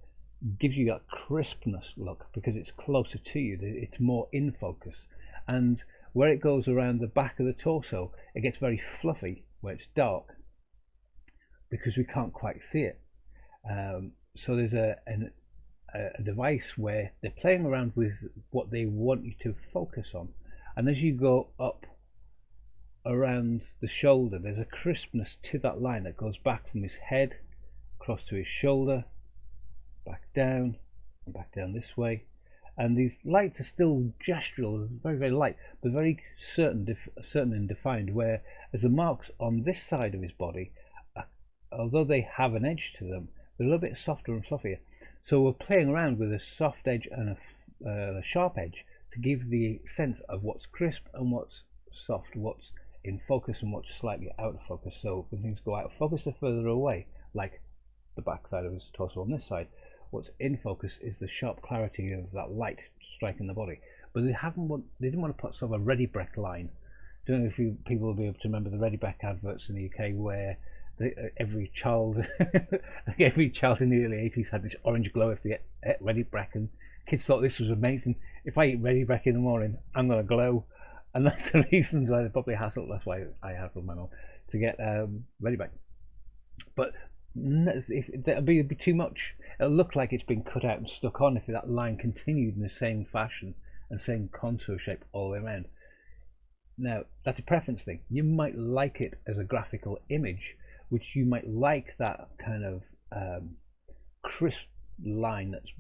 gives you that crispness look because it's closer to you, it's more in focus. And where it goes around the back of the torso, it gets very fluffy where it's dark because we can't quite see it. So there's a device where they're playing around with what they want you to focus on, and as you go up around the shoulder, there's a crispness to that line that goes back from his head across to his shoulder, back down, and back down this way. And these lights are still gestural, very, very light, but very certain and defined, where as the marks on this side of his body, although they have an edge to them, they're a little bit softer and fluffier. So we're playing around with a soft edge and a sharp edge to give the sense of what's crisp and what's soft, what's in focus and what's slightly out of focus. So when things go out of focus, they're further away, like the back side of his torso on this side. What's in focus is the sharp clarity of that light striking the body. But they didn't want to put sort of a Ready Brek line. I don't know if people will be able to remember the Ready Brek adverts in the UK where every child every child in the early 80s had this orange glow if they ate Ready Brek, and kids thought this was amazing. If I eat Ready Brek in the morning, I'm going to glow. And that's the reason why they probably hassled. That's why I hassled my mum to get Ready Brek. But if that'd be too much. It'll look like it's been cut out and stuck on if that line continued in the same fashion and same contour shape all the way around. Now that's a preference thing. You might like it as a graphical image, which you might like that kind of crisp line that's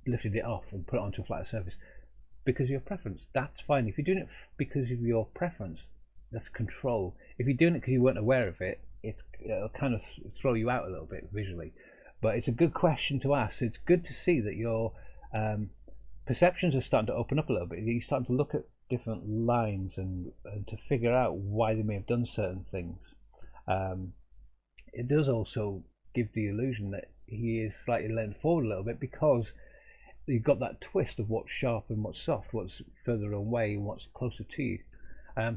lifted it off and put it onto a flatter surface because of your preference. That's fine. If you're doing it because of your preference, that's control. If you're doing it because you weren't aware of it, it'll kind of throw you out a little bit visually. But it's a good question to ask. It's good to see that your perceptions are starting to open up a little bit. You're starting to look at different lines and to figure out why they may have done certain things. It does also give the illusion that he is slightly leaned forward a little bit because you've got that twist of what's sharp and what's soft, what's further away and what's closer to you.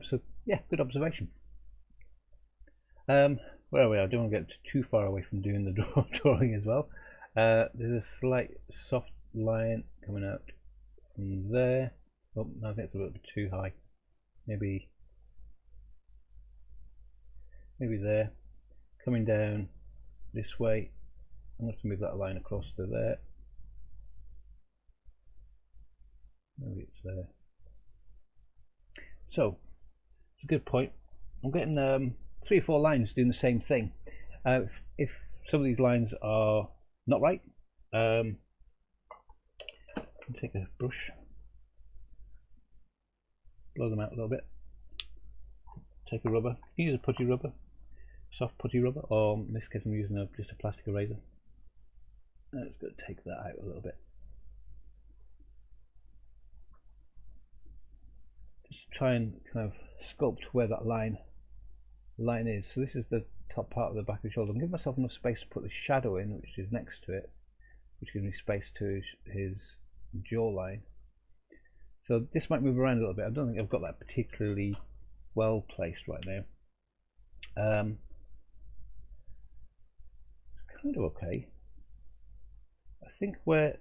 So yeah, good observation. Where are we? I don't want to get too far away from doing the drawing as well. There's a slight soft line coming out from there. Oh, I think it's a little bit too high. Maybe there. Coming down this way. I'm going to move that line across to there. Maybe it's there. So it's a good point. I'm getting 3 or 4 lines doing the same thing. If some of these lines are not right, take a brush, blow them out a little bit, take a rubber, you use a putty rubber, soft putty rubber, or in this case I'm using just a plastic eraser. Let's go take that out a little bit. Just try and kind of sculpt where that line is. So this is the top part of the back of the shoulder. I'm giving myself enough space to put the shadow in, which is next to it, which gives me space to his jawline. So this might move around a little bit. I don't think I've got that particularly well placed right now. It's kind of okay. I think where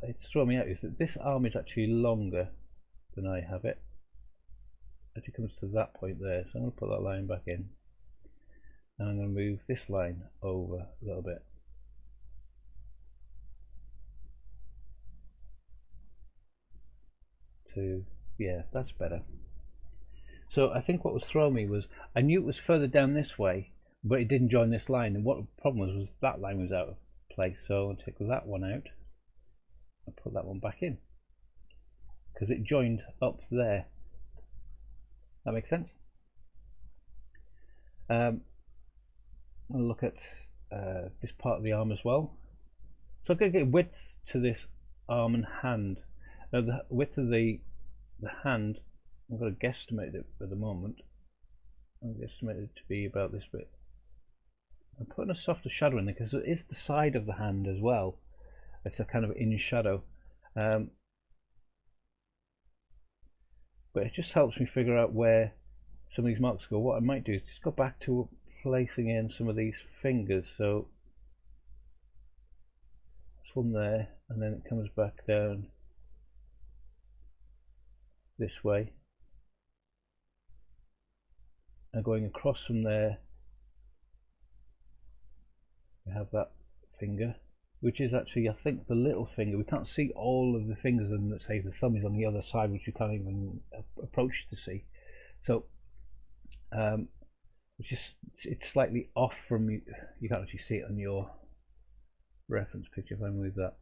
it's throwing me out is that this arm is actually longer than I have it. It comes to that point there, so I'm going to put that line back in, and I'm going to move this line over a little bit. Yeah, that's better. So I think what was throwing me was I knew it was further down this way, but it didn't join this line, and what the problem was that line was out of place. So I'll take that one out and put that one back in, because it joined up there. That makes sense. I'll look at this part of the arm as well. So I'm going to get width to this arm and hand. Now the width of the hand, I'm going to guesstimate it at the moment. I'm going to estimate it to be about this bit. I'm putting a softer shadow in there because it is the side of the hand as well. It's a kind of in shadow. But it just helps me figure out where some of these marks go. What I might do is just go back to placing in some of these fingers. So this one there, and then it comes back down this way, and going across from there we have that finger, which is actually, I think, the little finger. We can't see all of the fingers, and let's say the thumb is on the other side, which you can't even approach to see. So it's slightly off from you. You can't actually see it on your reference picture. If I move that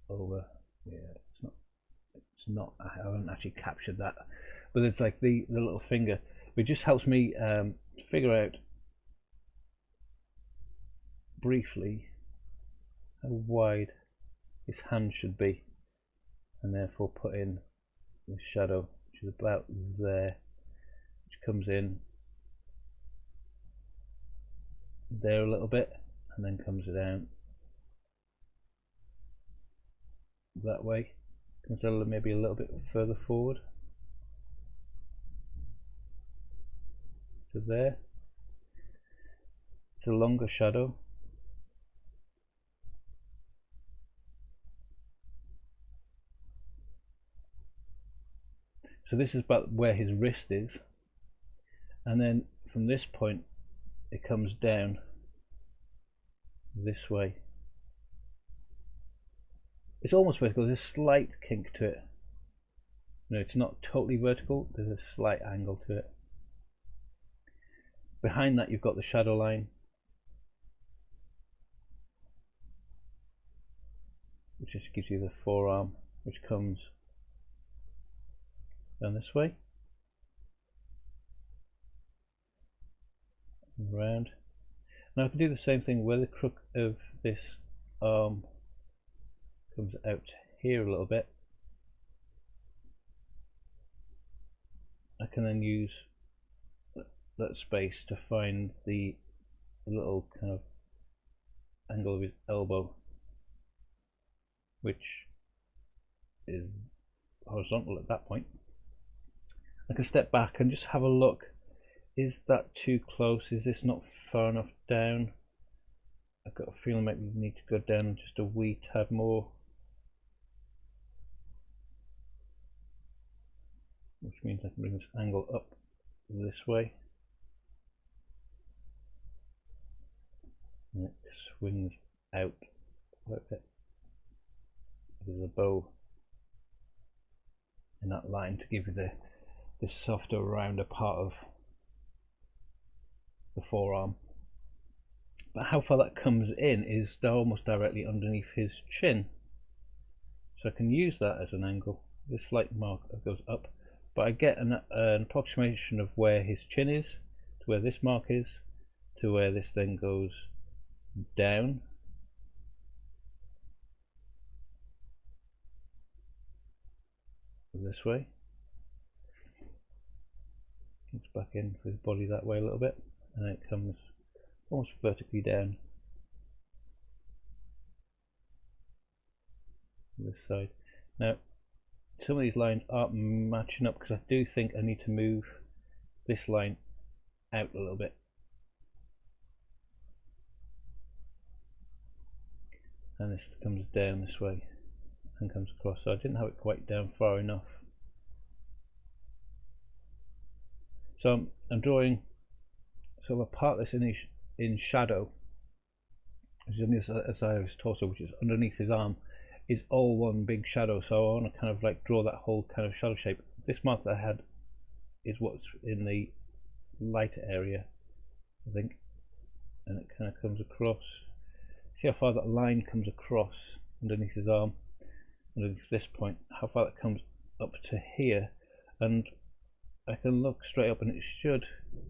over, yeah, it's not. I haven't actually captured that, but it's like the little finger. It just helps me figure out briefly how wide his hand should be, and therefore put in the shadow, which is about there, which comes in there a little bit and then comes down that way, comes down maybe a little bit further forward to there. It's a longer shadow. So this is about where his wrist is, and then from this point it comes down this way. It's almost vertical. There's a slight kink to it. No, it's not totally vertical. There's a slight angle to it. Behind that you've got the shadow line, which just gives you the forearm, which comes down this way and around. Now I can do the same thing where the crook of this arm comes out here a little bit. I can then use that space to find the little kind of angle of his elbow, which is horizontal at that point. I can step back and just have a look. Is that too close? Is this not far enough down? I've got a feeling maybe we need to go down just a wee tad more, which means I can bring this angle up this way. And it swings out quite a bit. There's a bow in that line to give you the softer, rounder part of the forearm. But how far that comes in is almost directly underneath his chin. So I can use that as an angle. This slight mark goes up, but I get an approximation of where his chin is, to where this mark is, to where this then goes down. This way. It's back in for his body that way a little bit, and then it comes almost vertically down this side. Now some of these lines aren't matching up because I do think I need to move this line out a little bit. And this comes down this way and comes across, so I didn't have it quite down far enough. So I'm drawing sort of a part that's in shadow, which is on the side of his torso, which is underneath his arm, is all one big shadow. So I want to kind of like draw that whole kind of shadow shape. This mark that I had is what's in the lighter area, I think, and it kind of comes across. See how far that line comes across underneath his arm, underneath this point, how far that comes up to here, and I can look straight up and it should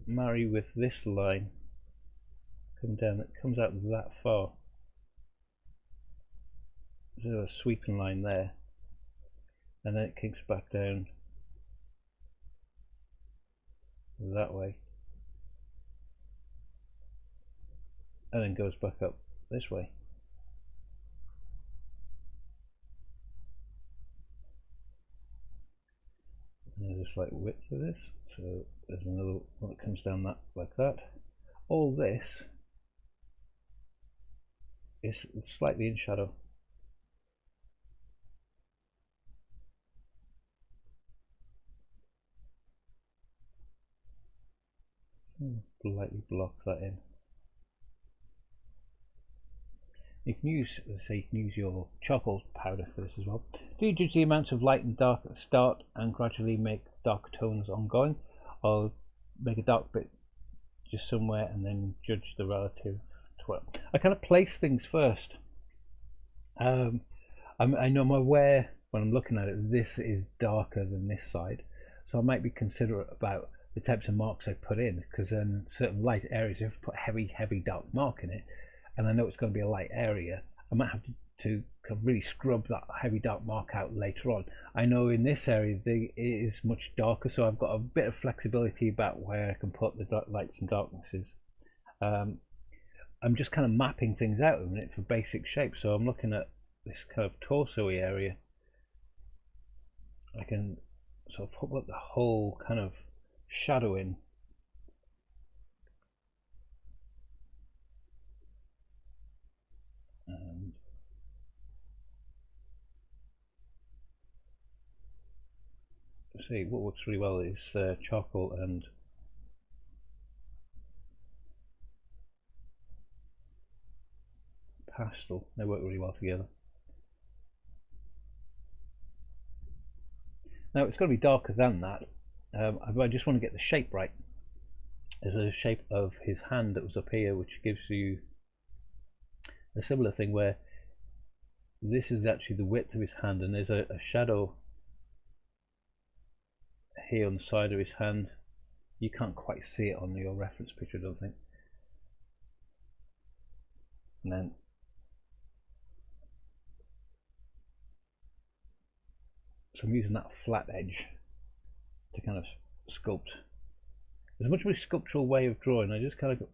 marry with this line, come down, it comes out that far. There's a sweeping line there, and then it kicks back down that way, and then goes back up this way. And there's a slight width to this, so there's another one that comes down that like that. All this is slightly in shadow. Lightly block that in. You can use, say, you can use your charcoal powder for this as well. Do you judge the amounts of light and dark at the start and gradually make dark tones ongoing, or make a dark bit just somewhere and then judge the relative to it? I kind of place things first. I know I'm aware when I'm looking at it, this is darker than this side, so I might be considerate about the types of marks I put in, because in certain light areas, if I put heavy dark mark in it, and I know it's going to be a light area, I might have to really scrub that heavy dark mark out later on. I know in this area it is much darker, so I've got a bit of flexibility about where I can put the lights and darknesses. I'm just kind of mapping things out a minute for basic shapes, so I'm looking at this kind of torso-y area. I can sort of put the whole kind of shadow in. And see, what works really well is charcoal and pastel. They work really well together. Now it's got to be darker than that. I just want to get the shape right. There's a shape of his hand that was up here, which gives you a similar thing where this is actually the width of his hand, and there's a shadow here on the side of his hand. You can't quite see it on your reference picture, I don't think. And then so I'm using that flat edge to kind of sculpt. There's a much more sculptural way of drawing. I just kind of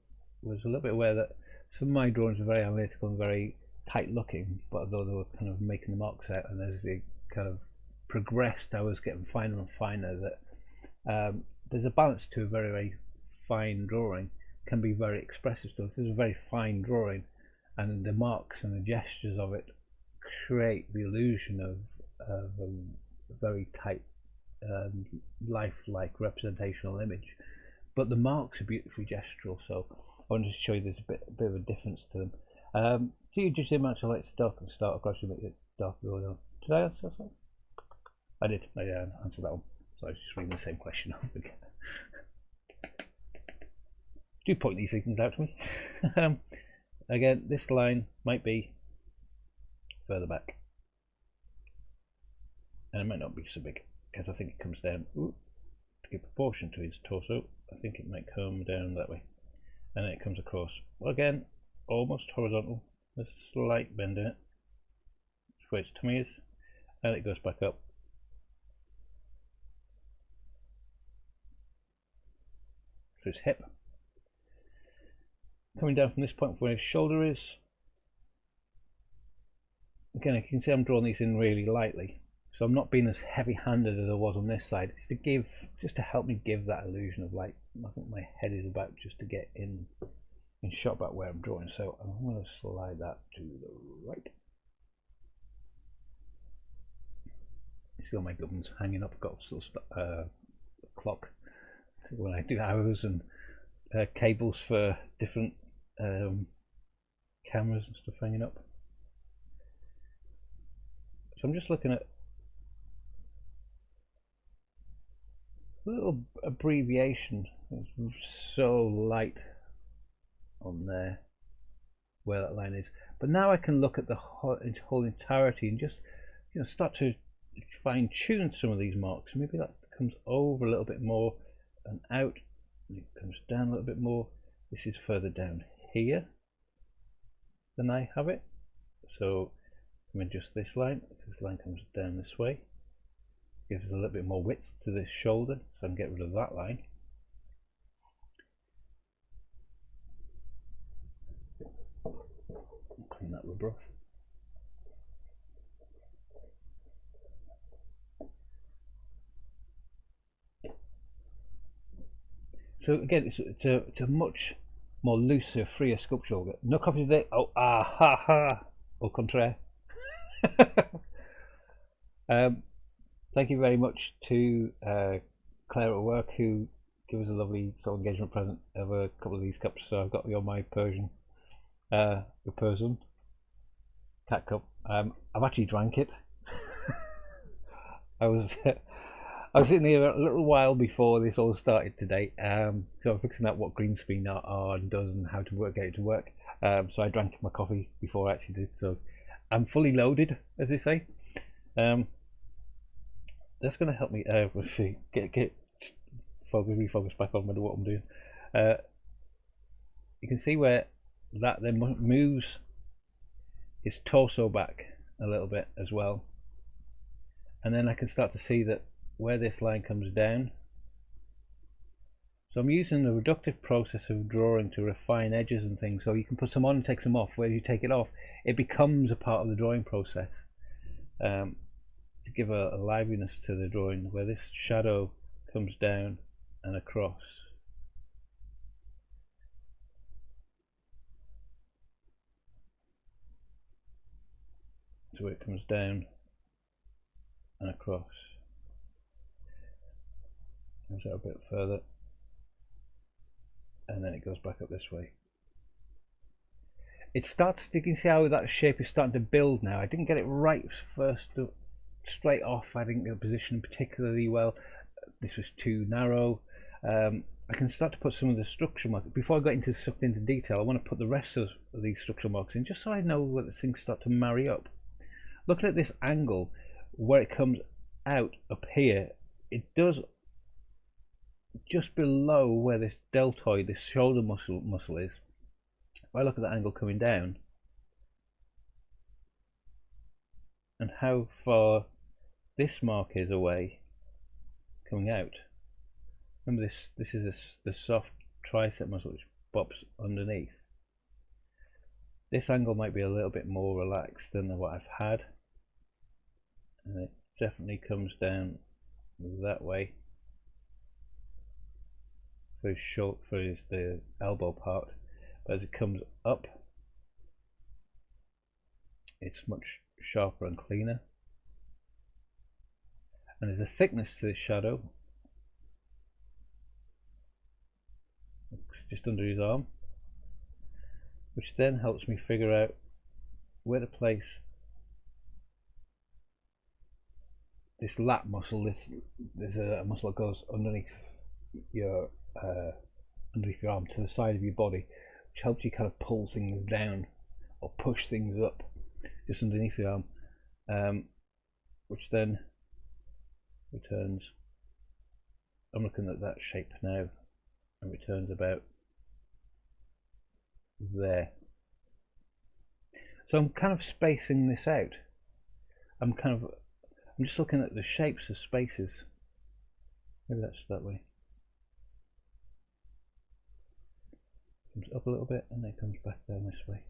was a little bit aware that some of my drawings are very analytical and very tight looking, but although they were kind of making the marks out, and as they kind of progressed, I was getting finer and finer. That there's a balance to a very fine drawing, can be very expressive stuff. This is a very fine drawing, and the marks and the gestures of it create the illusion of a very tight, lifelike representational image. But the marks are beautifully gestural, so I wanted to show you there's a bit of a difference to them. Do you judge the amount of light to dark and start, or gradually make it darker going on? Did I answer that? I did. I answered that one. So I was just reading the same question over again. Do point these things out to me. Again, this line might be further back, and it might not be so big, because I think it comes down to give proportion to his torso. I think it might come down that way, and then it comes across. Well, again, almost horizontal. There's a slight bend in it, where its tummy is, and it goes back up. To his hip. Coming down from this point where his shoulder is. Again, you can see I'm drawing these in really lightly, so I'm not being as heavy-handed as I was on this side. It's just to help me give that illusion of light. I think my head is about just to get in shot about where I'm drawing, so I'm going to slide that to the right. You see all my gubbins hanging up. I've got a little clock when I do hours, and cables for different cameras and stuff hanging up. So I'm just looking at a little abbreviation. It's so light on there where that line is. But now I can look at the whole entirety and just start to fine tune some of these marks. Maybe that comes over a little bit more and out, and it comes down a little bit more. This is further down here than I have it, so I'm going to adjust this line. This line comes down this way, gives us a little bit more width to this shoulder, so I can get rid of that line. Clean that rubber off. So again, it's a much more looser, freer sculpture. No copy of it. Oh, ah, ha, ha. Au contraire. Thank you very much to Claire at work, who gave us a lovely sort of engagement present of a couple of these cups. So I've got you on my Persian, cat cup. I've actually drank it. I was sitting here a little while before this all started today, so I'm fixing out what green screen are and does and how to get it to work. So I drank my coffee before I actually did. So I'm fully loaded, as they say. That's going to help me. We'll see. Get refocus back on what I'm doing. You can see where that then moves his torso back a little bit as well, and then I can start to see that where this line comes down. So I'm using the reductive process of drawing to refine edges and things, so you can put some on and take some off. Where you take it off, it becomes a part of the drawing process, to give a liveliness to the drawing, where this shadow comes down and across. So it comes down and across. Comes out a bit further, and then it goes back up this way. It starts, you can see how that shape is starting to build now. I didn't get it right first straight off. I didn't get the position particularly well. This was too narrow. I can start to put some of the structure marks. Before I got sucked into detail, I want to put the rest of these structural marks in, just so I know where the things start to marry up. Looking at this angle, where it comes out up here, it does just below where this deltoid, this shoulder muscle is. If I look at that angle coming down and how far this mark is away coming out, remember this is the soft tricep muscle which pops underneath. This angle might be a little bit more relaxed than what I've had, and it definitely comes down that way for his short, for the elbow part, but as it comes up, it's much sharper and cleaner. And there's a thickness to this shadow, just under his arm, which then helps me figure out where to place this lat muscle. There's a muscle that goes underneath your arm to the side of your body, which helps you kind of pull things down or push things up just underneath the arm, which then returns. I'm looking at that shape now, and returns about there. So I'm kind of spacing this out. I'm just looking at the shapes of spaces. Maybe that's that way. Comes up a little bit and then comes back down this way.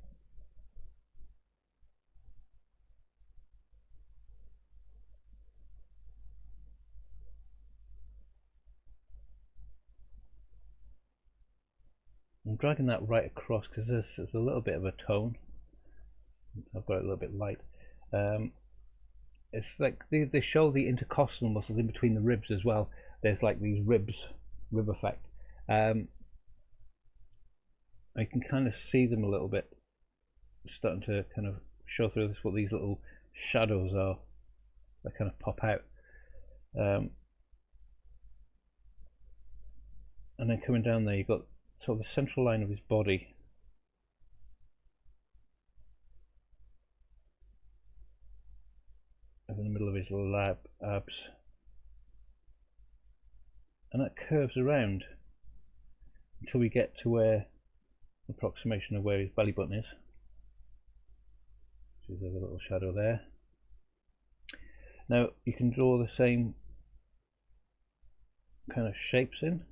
I'm dragging that right across because there's a little bit of a tone. I've got it a little bit light. It's like they show the intercostal muscles in between the ribs as well. There's like these rib effect. I can kind of see them a little bit, starting to kind of show through this, what these little shadows are that kind of pop out. And then coming down there, you've got sort of the central line of his body in the middle of his abs, and that curves around until we get to where approximation of where his belly button is. So there's a little shadow there. Now you can draw the same kind of shapes in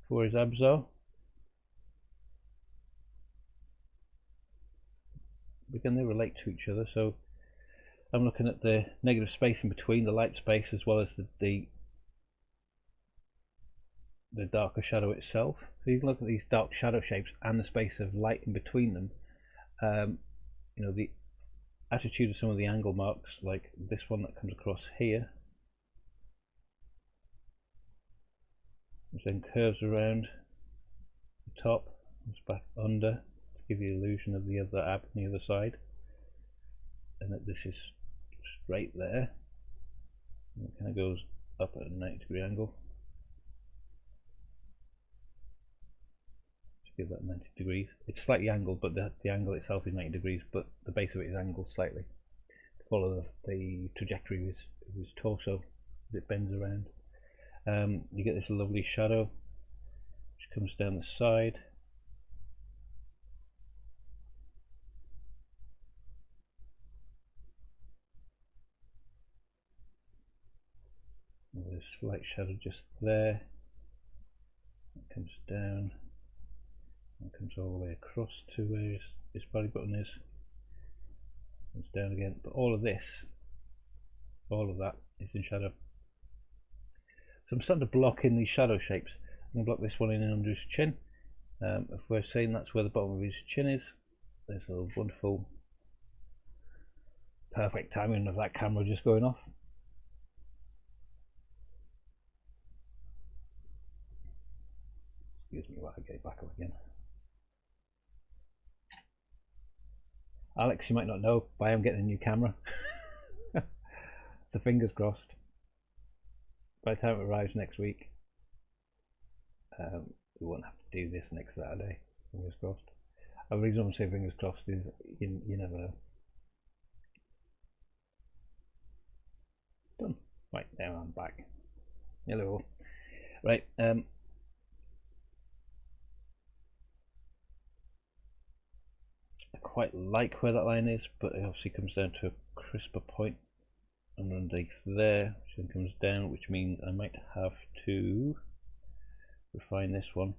for where his abs are. Again, they relate to each other, so I'm looking at the negative space in between, the light space, as well as the darker shadow itself. So you can look at these dark shadow shapes and the space of light in between them. You know, the attitude of some of the angle marks, like this one that comes across here, which then curves around the top, comes back under to give you the illusion of the other ab on the other side, and that this is straight there, and it kind of goes up at a 90-degree angle to give that 90 degrees. It's slightly angled, but the angle itself is 90 degrees, but the base of it is angled slightly to follow the trajectory of his torso as it bends around. You get this lovely shadow which comes down the side. And there's a slight shadow just there. It comes down and comes all the way across to where his belly button is. Comes down again. But all of this, all of that is in shadow. So I'm starting to block in these shadow shapes. I'm going to block this one in under his chin. If we're saying that's where the bottom of his chin is, there's a wonderful, perfect timing of that camera just going off. Excuse me while I get it back up again. Alex, you might not know, but I am getting a new camera. So fingers crossed. By the time it arrives next week, we won't have to do this next Saturday. Fingers crossed. The reason I'm saying fingers crossed is you never know. Done. Right, now I'm back. Hello. Right. I quite like where that line is, but it obviously comes down to a crisper point underneath there, which then comes down, which means I might have to refine this one.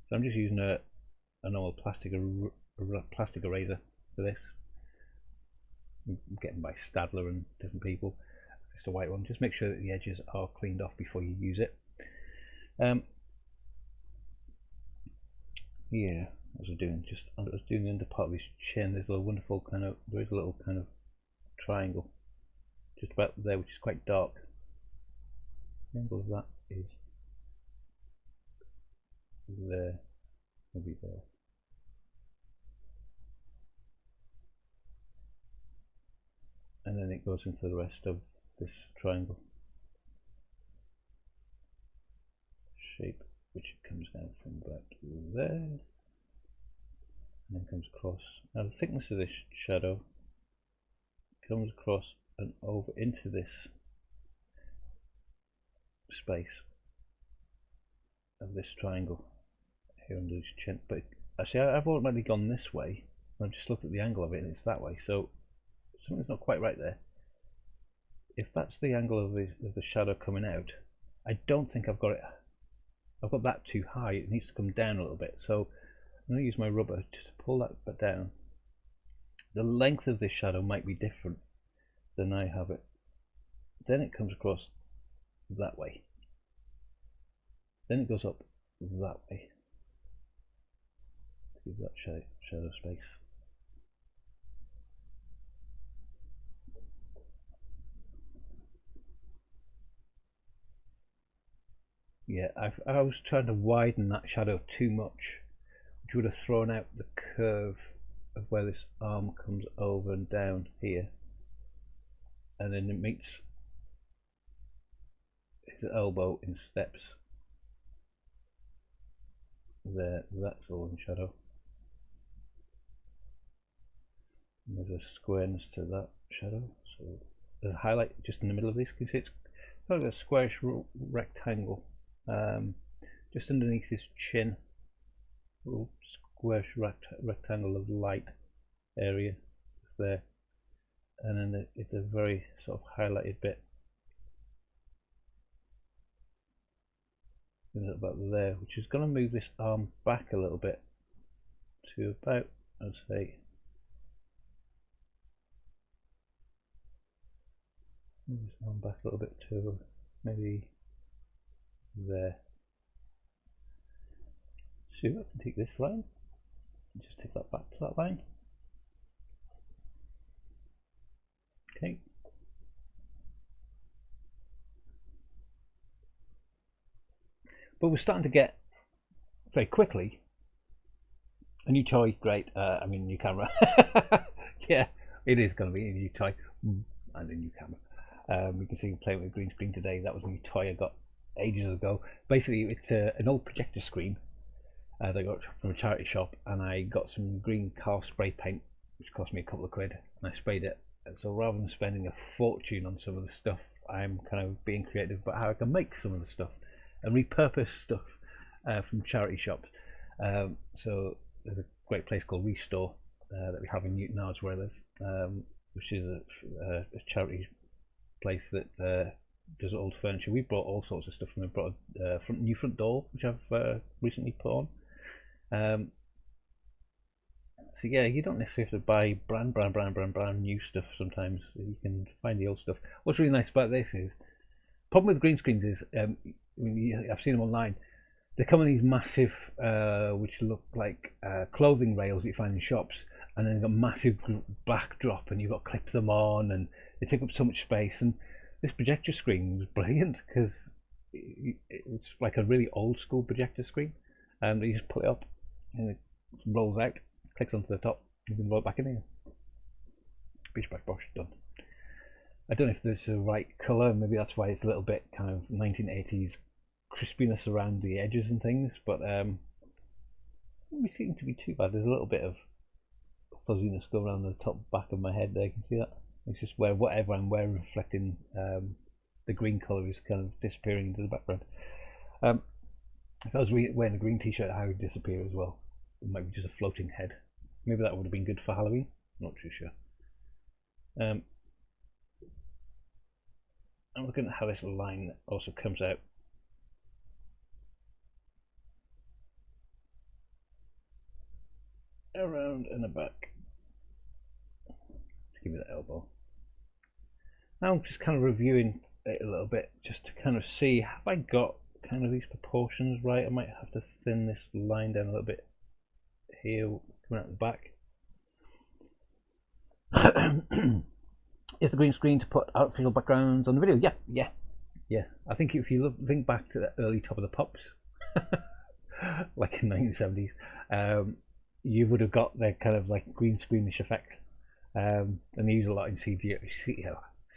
So I'm just using a normal plastic eraser for this. I'm getting by Stadler and different people. Just a white one. Just make sure that the edges are cleaned off before you use it. Yeah, what was I doing? I was doing the under part of his chin. There's a wonderful kind of, there is a little kind of triangle just about there, which is quite dark. The angle of that is there, maybe there. And then it goes into the rest of this triangle shape, which comes down from about there and then comes across. Now the thickness of this shadow comes across and over into this space of this triangle here under his chin. But actually I've already gone this way. I've just looked at the angle of it and it's that way, so something's not quite right there. If that's the angle of the shadow coming out, I don't think I've got it. I've got that too high. It needs to come down a little bit. So I'm going to use my rubber just to pull that bit down. The length of this shadow might be different than I have it. Then it comes across that way. Then it goes up that way. Give that shadow space. Yeah, I was trying to widen that shadow too much, which would have thrown out the curve of where this arm comes over and down here, and then it meets his elbow in steps there. That's all in shadow. And there's a squareness to that shadow, so there's a highlight just in the middle of this. You can see it's kind of a squarish rectangle just underneath his chin. Little squarish rectangle of light area there, and then it's a very sort of highlighted bit about there, which is going to move this arm back a little bit to about, I'd say, move this arm back a little bit to maybe there. So I can take this line and just take that back to that line. Okay. But we're starting to get very quickly a new toy. Great. I mean, new camera. Yeah, it is going to be a new toy and a new camera. You can see playing with a green screen today. That was a new toy I got ages ago. Basically, it's an old projector screen that I got from a charity shop, and I got some green car spray paint, which cost me a couple of quid, and I sprayed it. So rather than spending a fortune on some of the stuff, I'm kind of being creative about how I can make some of the stuff and repurpose stuff from charity shops. So there's a great place called Restore that we have in Newton Ards where I live, which is a charity place that does old furniture. We brought all sorts of stuff from. We brought a new front door, which I've recently put on. So yeah, you don't necessarily have to buy brand new stuff. Sometimes you can find the old stuff. What's really nice about this is, problem with green screens is, I've seen them online. They come in these massive, which look like clothing rails that you find in shops, and then they've got massive backdrop, and you've got to clip them on, and they take up so much space. And this projector screen was brilliant because it's like a really old school projector screen, and you just pull it up, and it rolls out, clicks onto the top, you can roll it back in here. Bish bash bosh, done. I don't know if there's the right colour, maybe that's why it's a little bit kind of 1980s crispiness around the edges and things, but it doesn't seem to be too bad. There's a little bit of fuzziness going around the top back of my head there, you can see that. It's just where whatever I'm wearing reflecting the green colour is kind of disappearing into the background. If I was wearing a green t-shirt, how would it disappear as well? It might be just a floating head. Maybe that would have been good for Halloween, not too sure. I'm looking at how this line also comes out. Around and the back. Just give me that elbow. Now I'm just kind of reviewing it a little bit, just to kind of see, have I got kind of these proportions right? I might have to thin this line down a little bit here, coming out the back. Is the green screen to put artificial backgrounds on the video? Yeah. I think if you think back to the early Top of the Pops, like in the 1970s, you would have got their kind of like green screenish effect, and they use a lot in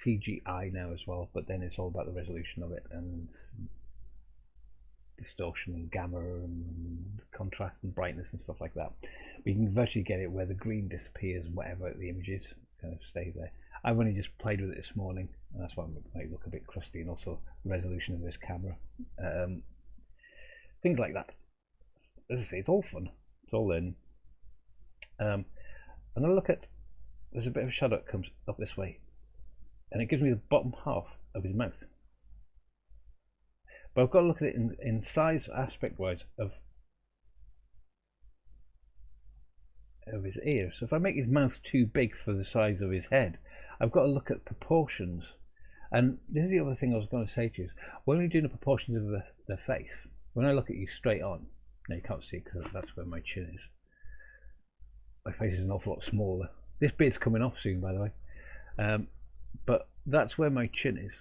CGI now as well, but then it's all about the resolution of it and distortion and gamma and contrast and brightness and stuff like that. But you can virtually get it where the green disappears and whatever the image is kind of stays there. I've only just played with it this morning, and that's why it might look a bit crusty, and also the resolution of this camera. Things like that. As I say, it's all fun. It's all in. I'm going to look at, there's a bit of a shadow that comes up this way, and it gives me the bottom half of his mouth. But I've got to look at it in size aspect wise of his ears. So if I make his mouth too big for the size of his head, I've got to look at proportions. And this is the other thing I was going to say to you, is when we're doing the proportions of the face, when I look at you straight on, now you can't see it because that's where my chin is. My face is an awful lot smaller. This beard's coming off soon, by the way. But that's where my chin is.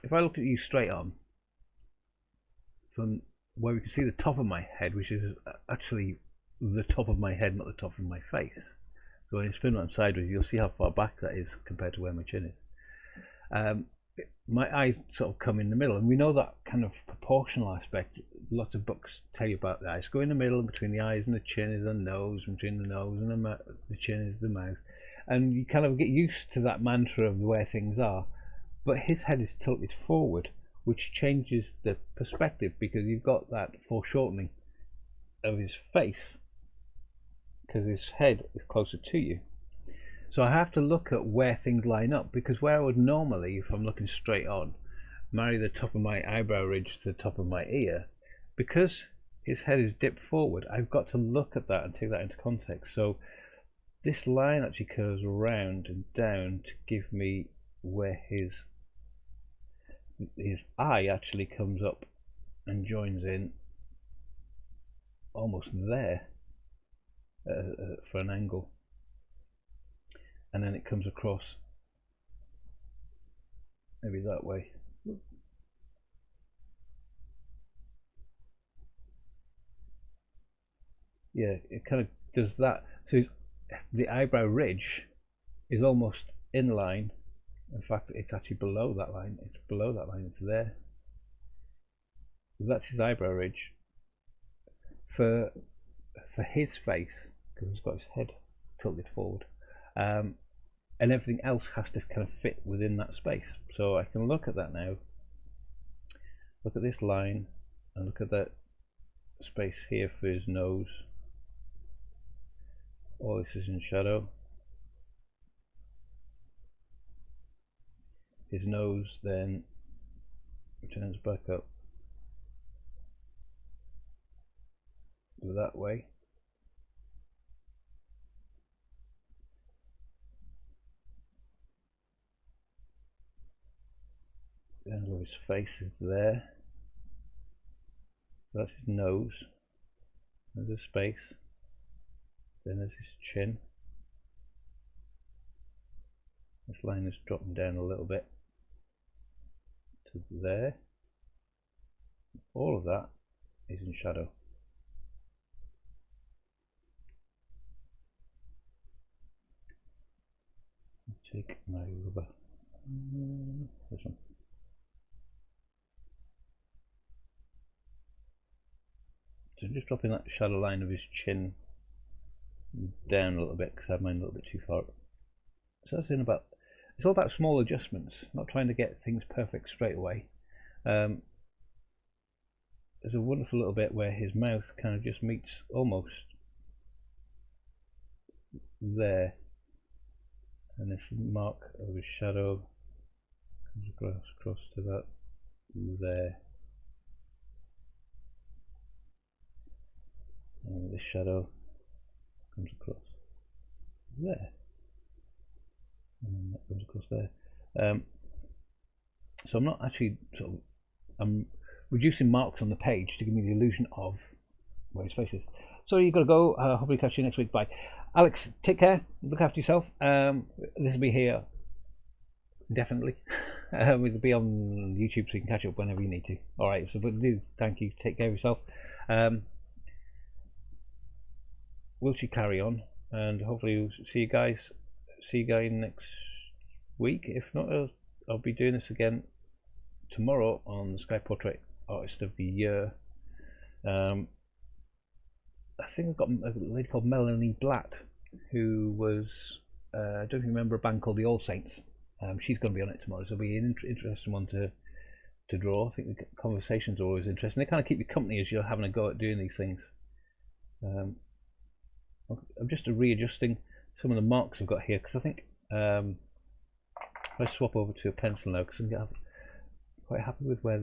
If I look at you straight on, from where we can see the top of my head, which is actually the top of my head, not the top of my face. So when you spin around sideways, you'll see how far back that is compared to where my chin is. My eyes sort of come in the middle, and we know that kind of proportional aspect. Lots of books tell you about the eyes go in the middle, and between the eyes and the chin is the nose, and between the nose and the chin is the mouth. and you kind of get used to that mantra of where things are. But his head is tilted forward, which changes the perspective because you've got that foreshortening of his face because his head is closer to you. So I have to look at where things line up, because where I would normally, if I'm looking straight on, marry the top of my eyebrow ridge to the top of my ear, because his head is dipped forward, I've got to look at that and take that into context. So this line actually curves around and down to give me where his eye actually comes up and joins in almost there for an angle, and then it comes across maybe that way. Yeah, it kind of does that. So the eyebrow ridge is almost in line. In fact, it's actually below that line. It's below that line. It's there. So that's his eyebrow ridge. For his face, because he's got his head tilted forward, and everything else has to kind of fit within that space. So I can look at that now. Look at this line, and look at that space here for his nose. All this is in shadow. His nose then turns back up that way. And his face is there. That's his nose. There's a space. Then there's his chin. This line is dropping down a little bit to there. All of that is in shadow. Take my rubber. This one. So just dropping that shadow line of his chin down a little bit because I have mine a little bit too far up. So that's in about, it's all about small adjustments, not trying to get things perfect straight away. There's a wonderful little bit where his mouth kind of just meets almost there, and this mark of his shadow comes across to that there, and this shadow comes across there, and that comes across there. So I'm not actually I'm reducing marks on the page to give me the illusion of where his face is. So you've got to go. Hopefully catch you next week. Bye. Alex, take care. Look after yourself. This will be here definitely. It'll be on YouTube, so you can catch up whenever you need to. All right. So, but do thank you. Take care of yourself. We'll carry on, and hopefully we'll see you guys next week. If not, I'll be doing this again tomorrow on the Sky Portrait Artist of the Year. I think I've got a lady called Melanie Blatt, who was I don't know if you remember a band called the All Saints. She's going to be on it tomorrow, so it'll be an interesting one to draw. I think the conversations are always interesting. They kind of keep you company as you're having a go at doing these things. I'm just readjusting some of the marks I've got here, because I think if I swap over to a pencil now, because I'm quite happy with where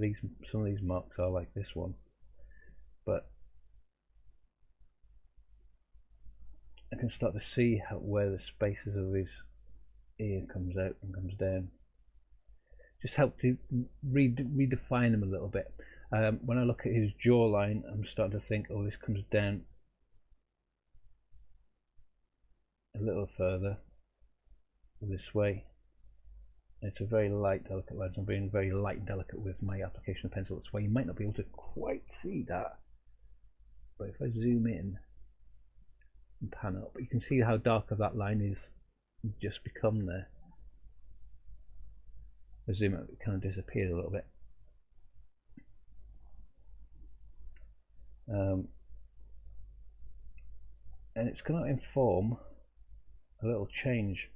some of these marks are, like this one, but I can start to see where the spaces of his ear comes out and comes down. Just help to redefine him a little bit. When I look at his jawline, I'm starting to think, oh, this comes down a little further this way. It's a very light, delicate line. I'm being very light and delicate with my application of pencil. That's why you might not be able to quite see that. But if I zoom in and pan up, you can see how dark that line is just become there. I zoom out, it kind of disappeared a little bit. And it's going to inform a little change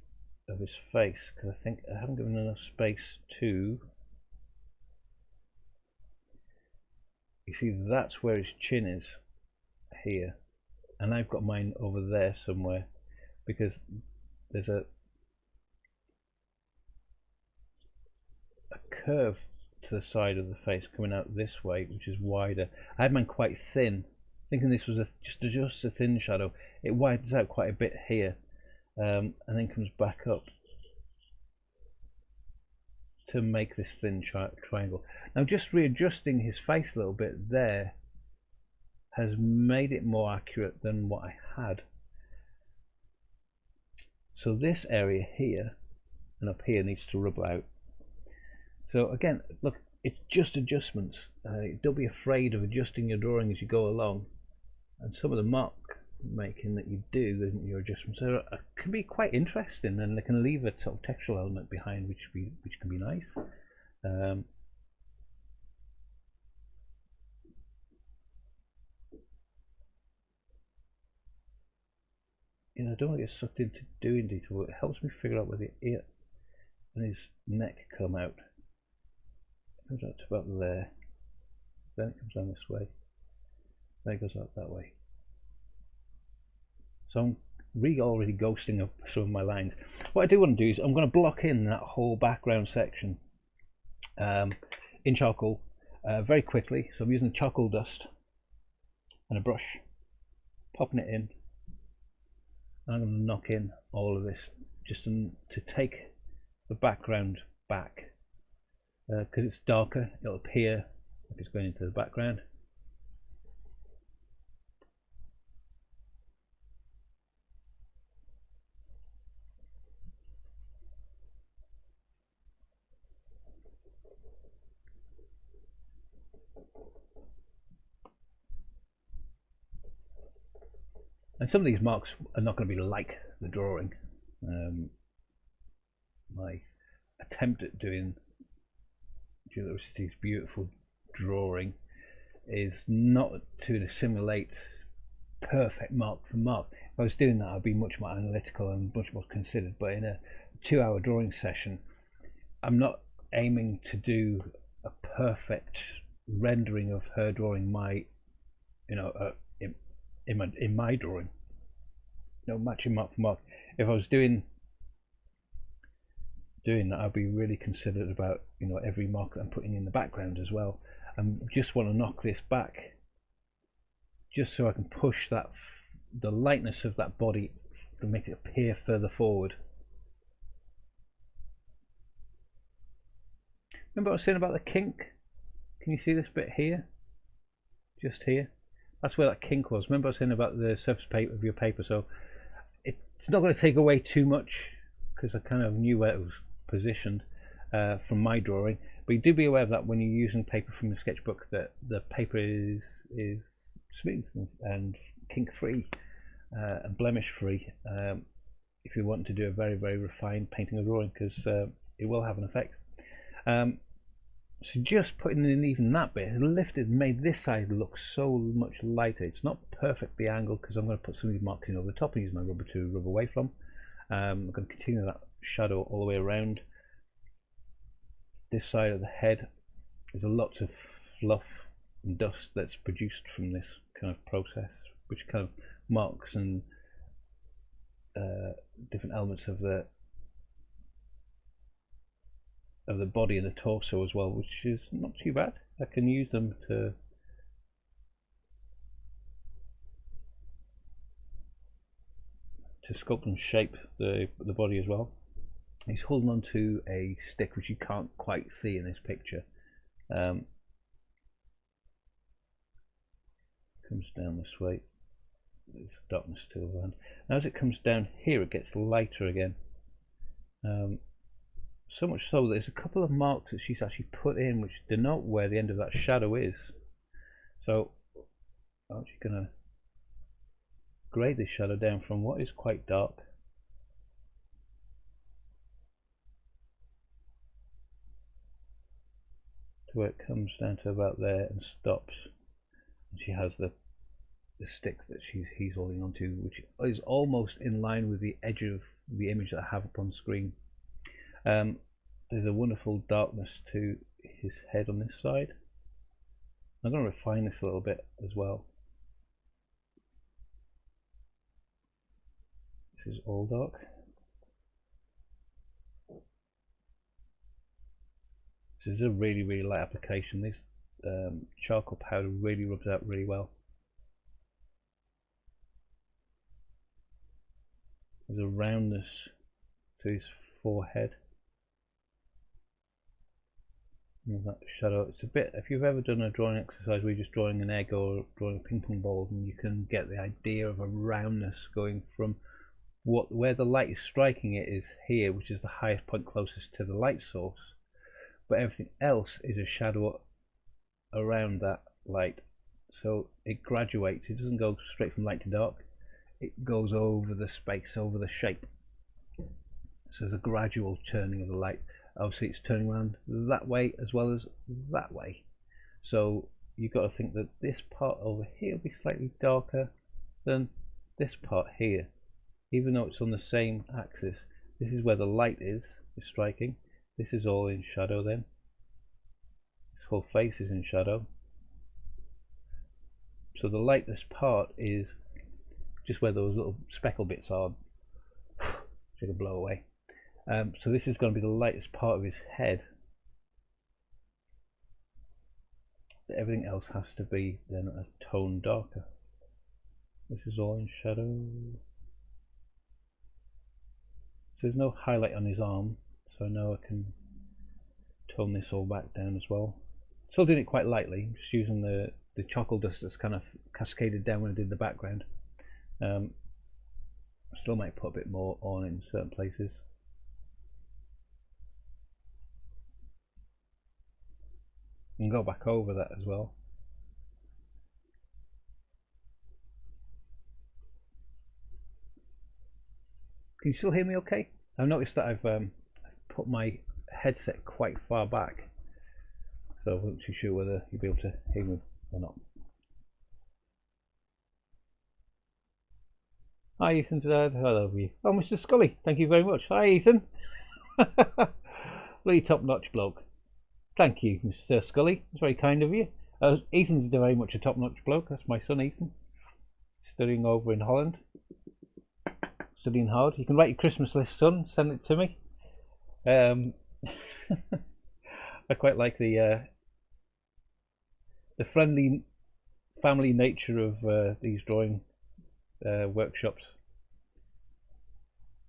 of his face, because I think I haven't given enough space to, you see that's where his chin is here, and I've got mine over there somewhere, because there's a curve to the side of the face coming out this way, which is wider. I had mine quite thin, thinking this was just a thin shadow. It widens out quite a bit here, and then comes back up to make this thin triangle. Now just readjusting his face a little bit there has made it more accurate than what I had. So this area here and up here needs to rub out. So again, look, it's just adjustments. Don't be afraid of adjusting your drawing as you go along, and some of the mark making that you do, your adjustments can be quite interesting, and they can leave a sort of textural element behind, which can be nice. You know, I don't want to get sucked into doing detail, but it helps me figure out where the ear and his neck come out. It comes out to about there, then it comes down this way, then it goes out that way. So I'm already ghosting up some of my lines. What I do want to do is I'm going to block in that whole background section in charcoal very quickly. So I'm using charcoal dust and a brush, popping it in, and I'm going to knock in all of this just to take the background back, because it's darker, it'll appear like it's going into the background. And some of these marks are not going to be like the drawing. My attempt at doing Juliette Aristidies' beautiful drawing is not to assimilate perfect mark for mark. If I was doing that, I'd be much more analytical and much more considered. But in a 2-hour drawing session, I'm not aiming to do a perfect rendering of her drawing my, in my drawing, matching mark for mark. If I was doing that, I'd be really considerate about every mark that I'm putting in the background as well. I just want to knock this back, just so I can push the lightness of that body to make it appear further forward. Remember what I was saying about the kink? Can you see this bit here? Just here? That's where that kink was. Remember I was saying about the surface of your paper? So it's not going to take away too much, because I kind of knew where it was positioned from my drawing. But you do be aware of that when you're using paper from the sketchbook, that the paper is smooth and kink free and blemish free, if you want to do a very, very refined painting or drawing, because it will have an effect. So just putting in even that bit has lifted, made this side look so much lighter. It's not perfectly angled, because I'm going to put some of these marks in over the top and use my rubber to rub away from. I'm going to continue that shadow all the way around. This side of the head, there's a lot of fluff and dust that's produced from this kind of process, which kind of marks and different elements of the body and the torso as well, which is not too bad. I can use them to sculpt and shape the body as well. He's holding on to a stick, which you can't quite see in this picture. Comes down this way. There's darkness still around. Now as it comes down here, it gets lighter again. So much so that there's a couple of marks that she's actually put in which denote where the end of that shadow is. So I'm actually going to grade this shadow down from what is quite dark to where it comes down to about there and stops. And she has the stick that he's holding onto, which is almost in line with the edge of the image that I have up on screen. There's a wonderful darkness to his head on this side. I'm going to refine this a little bit as well. This is all dark. This is a really, really light application. This charcoal powder really rubs out really well. There's a roundness to his forehead. And that shadow. It's a bit, if you've ever done a drawing exercise where you're just drawing an egg or drawing a ping pong ball, and you can get the idea of a roundness going from where the light is striking it is here, which is the highest point closest to the light source, but everything else is a shadow around that light. So it graduates. It doesn't go straight from light to dark. It goes over the space, over the shape. So there's a gradual turning of the light. Obviously it's turning around that way as well as that way. So you've got to think that this part over here will be slightly darker than this part here. Even though it's on the same axis, this is where the light is striking. This is all in shadow then. This whole face is in shadow. So the lightest part is just where those little speckle bits are, which I can blow away. So this is going to be the lightest part of his head. Everything else has to be then a tone darker. This is all in shadow. So there's no highlight on his arm, so now I can tone this all back down as well. Still doing it quite lightly, just using the charcoal dust that's kind of cascaded down when I did the background. Still might put a bit more on in certain places. And go back over that as well. Can you still hear me okay? I've noticed that I've put my headset quite far back, so I wasn't too sure whether you'll be able to hear me or not. Hi Ethan, hello you. Oh, Mr. Scully, thank you very much. Hi Ethan. Really top-notch bloke. Thank you, Mr. Scully. That's very kind of you. Ethan's very much a top-notch bloke. That's my son Ethan, studying over in Holland. Studying hard. You can write your Christmas list, son. Send it to me. I quite like the friendly family nature of these drawing workshops.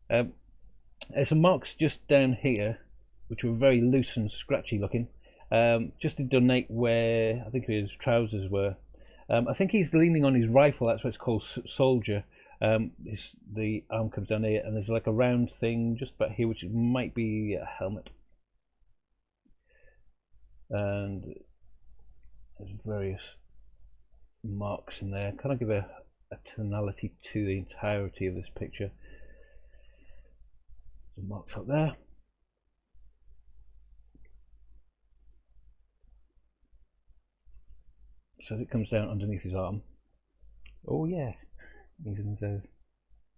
There's some marks just down here which were very loose and scratchy looking, just to donate where I think his trousers were. I think he's leaning on his rifle, that's why it's called soldier. The arm comes down here and there's like a round thing just about here which might be a helmet, and there's various marks in there, kind of give a tonality to the entirety of this picture. Some marks up there. So it comes down underneath his arm. Oh yeah, Ethan says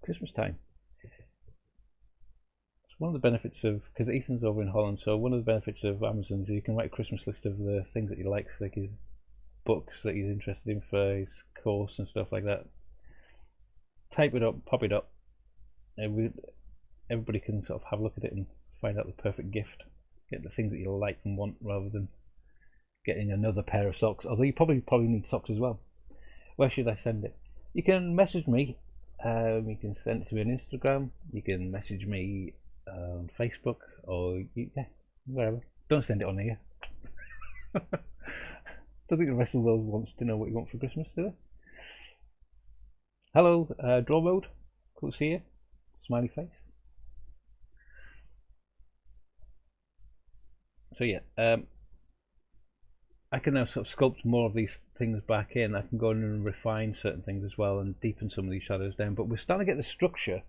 Christmas time. It's one of the benefits of, because Ethan's over in Holland, so one of the benefits of Amazon is you can write a Christmas list of the things that he likes, like his books that he's interested in for his course and stuff like that. Type it up, pop it up. Everybody can sort of have a look at it and find out the perfect gift. Get the things that you like and want rather than getting another pair of socks. Although you probably need socks as well. Where should I send it? You can message me. You can send it to me on Instagram. You can message me on Facebook, or yeah, wherever. Don't send it on here. Don't think the rest of the world wants to know what you want for Christmas, do they? Hello, draw mode. Cool to see you. Smiley face. So yeah, I can now sort of sculpt more of these things back in. I can go in and refine certain things as well and deepen some of these shadows down. But we're starting to get the structure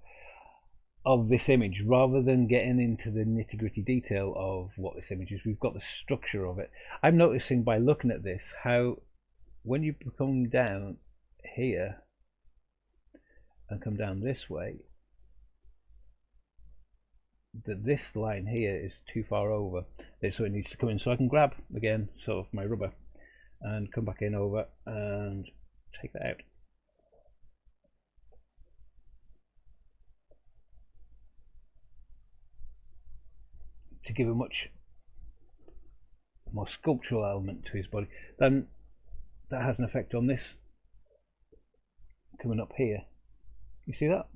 of this image rather than getting into the nitty-gritty detail of what this image is. We've got the structure of it. I'm noticing by looking at this how when you come down here and come down this way, that this line here is too far over, so it needs to come in. So I can grab again sort of my rubber and come back in over and take that out. To give a much more sculptural element to his body. Then that has an effect on this coming up here. You see that?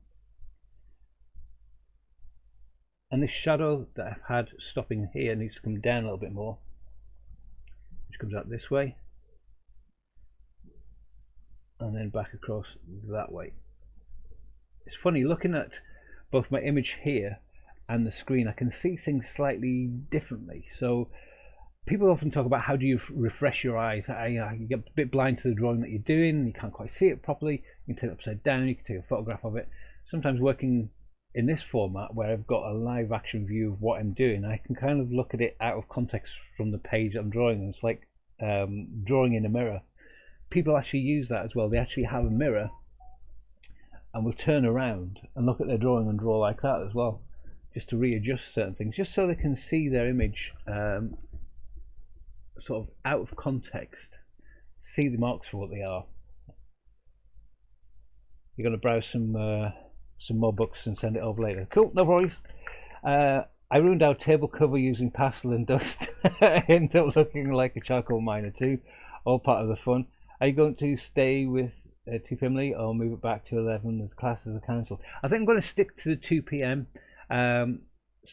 And this shadow that I've had stopping here needs to come down a little bit more, which comes out this way and then back across that way. It's funny looking at both my image here and the screen, I can see things slightly differently. So people often talk about how do you refresh your eyes. You get a bit blind to the drawing that you're doing, you can't quite see it properly, you can turn it upside down, you can take a photograph of it. Sometimes working in this format where I've got a live action view of what I'm doing, I can kind of look at it out of context from the page I'm drawing, and it's like drawing in a mirror. People actually use that as well. They actually have a mirror and will turn around and look at their drawing and draw like that as well, just to readjust certain things, just so they can see their image sort of out of context, see the marks for what they are. You're going to browse some more books and send it over later. Cool, no worries. I ruined our table cover using pastel and dust. I ended up looking like a charcoal miner too. All part of the fun. Are you going to stay with 2 p.m. or move it back to 11 as classes are cancelled? I think I'm going to stick to the 2 p.m.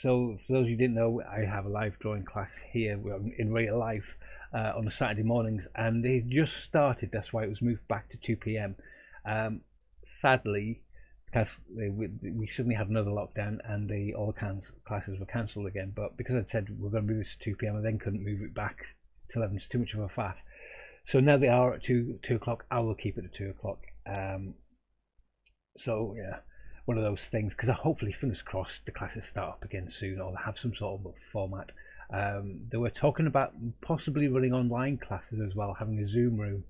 So for those who didn't know, I have a live drawing class here in real life on the Saturday mornings, and they just started. That's why it was moved back to 2 p.m. Sadly, because we suddenly had another lockdown and all the classes were cancelled again. But because I'd said we're going to move this to 2 p.m, I then couldn't move it back to 11. It's too much of a faff. So now they are at 2 o'clock. I will keep it at 2 o'clock. So yeah, one of those things, because hopefully, fingers crossed, the classes start up again soon, or have some sort of format. They were talking about possibly running online classes as well, having a Zoom room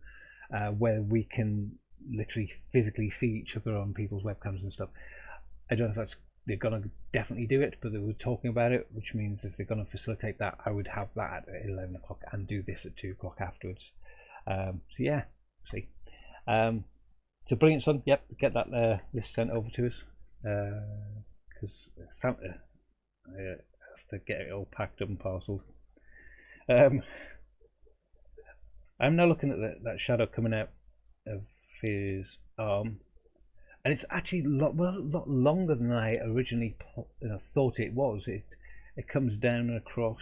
where we can literally physically see each other on people's webcams and stuff. I don't know if they're gonna definitely do it, but they were talking about it, which means if they're gonna facilitate that, I would have that at 11 o'clock and do this at 2 o'clock afterwards. So yeah, see. So brilliant, son. Yep, get that list sent over to us, because Santa has to get it all packed up and parcelled. I'm now looking at that shadow coming out of his arm, and it's actually a lot longer than I originally thought it was. It comes down across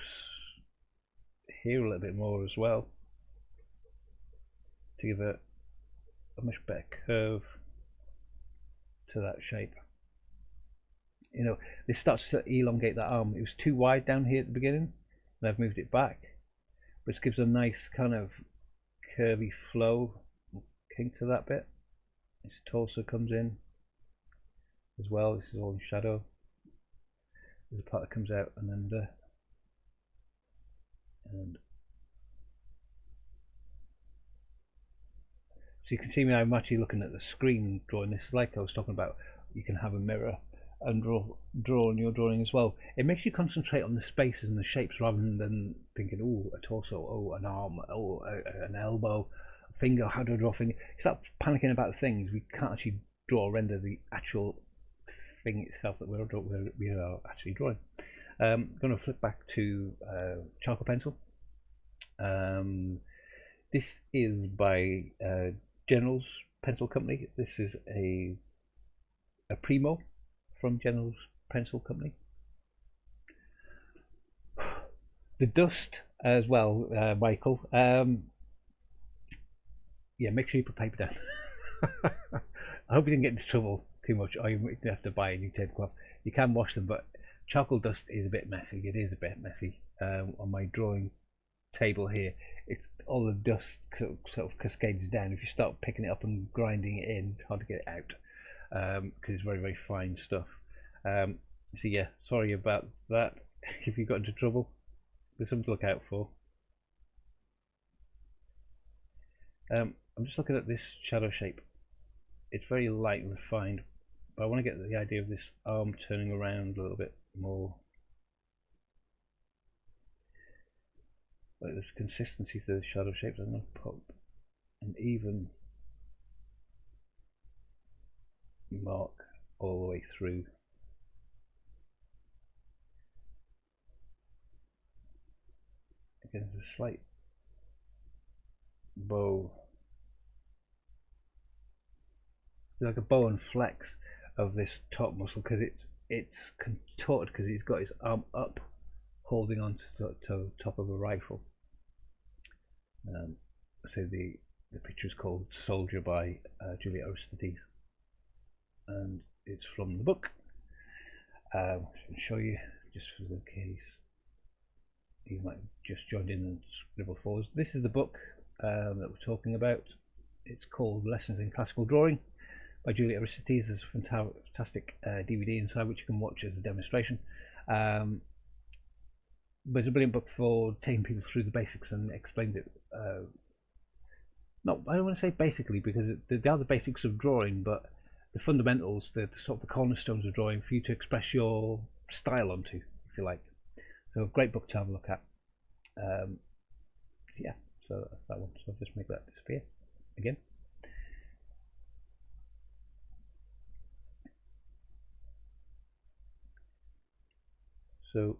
here a little bit more as well to give a much better curve to that shape. You know, this starts to elongate that arm. It was too wide down here at the beginning, and I've moved it back, which gives a nice kind of curvy flow, kink to that bit. His torso comes in as well. This is all in shadow. There's a part that comes out and under, and so you can see me. I'm actually looking at the screen drawing this, like I was talking about. You can have a mirror and draw on your drawing as well. It makes you concentrate on the spaces and the shapes rather than thinking, oh, a torso, oh, an arm, oh, an elbow, a finger. How do I draw a finger? You start panicking about things. We can't actually draw or render the actual thing itself that we are actually drawing. I'm going to flip back to charcoal pencil. This is by General's Pencil Company. This is a Primo from General's Pencil Company. The dust as well, Michael. Yeah, make sure you put paper down. I hope you didn't get into trouble too much, or you have to buy a new tablecloth. You can wash them, but charcoal dust is a bit messy. It is a bit messy. On my drawing table here, it's all the dust sort of cascades down. If you start picking it up and grinding it in, it's hard to get it out, because it's very fine stuff. So yeah, sorry about that if you got into trouble. There's something to look out for. I'm just looking at this shadow shape. It's very light and refined, but I want to get the idea of this arm turning around a little bit more like there's consistency to the shadow shapes. I'm going to put an even mark all the way through. Again, there's a slight bow, like a bow and flex of this top muscle, because it's contorted because he's got his arm up holding on to the top of a rifle. So the picture is called Soldier by Juliette Aristidies, and it's from the book. I'll show you just for the case you might have just joined in and scribble forwards. This is the book that we're talking about. It's called Lessons in Classical Drawing by Juliette Aristidies. There's a fantastic DVD inside which you can watch as a demonstration. But it's a brilliant book for taking people through the basics, and explains it. I don't want to say basically, because they are the basics of drawing, but the fundamentals, the sort of the cornerstones of drawing for you to express your style onto, if you like. So a great book to have a look at. Yeah, so that's that one. So I'll just make that disappear again. So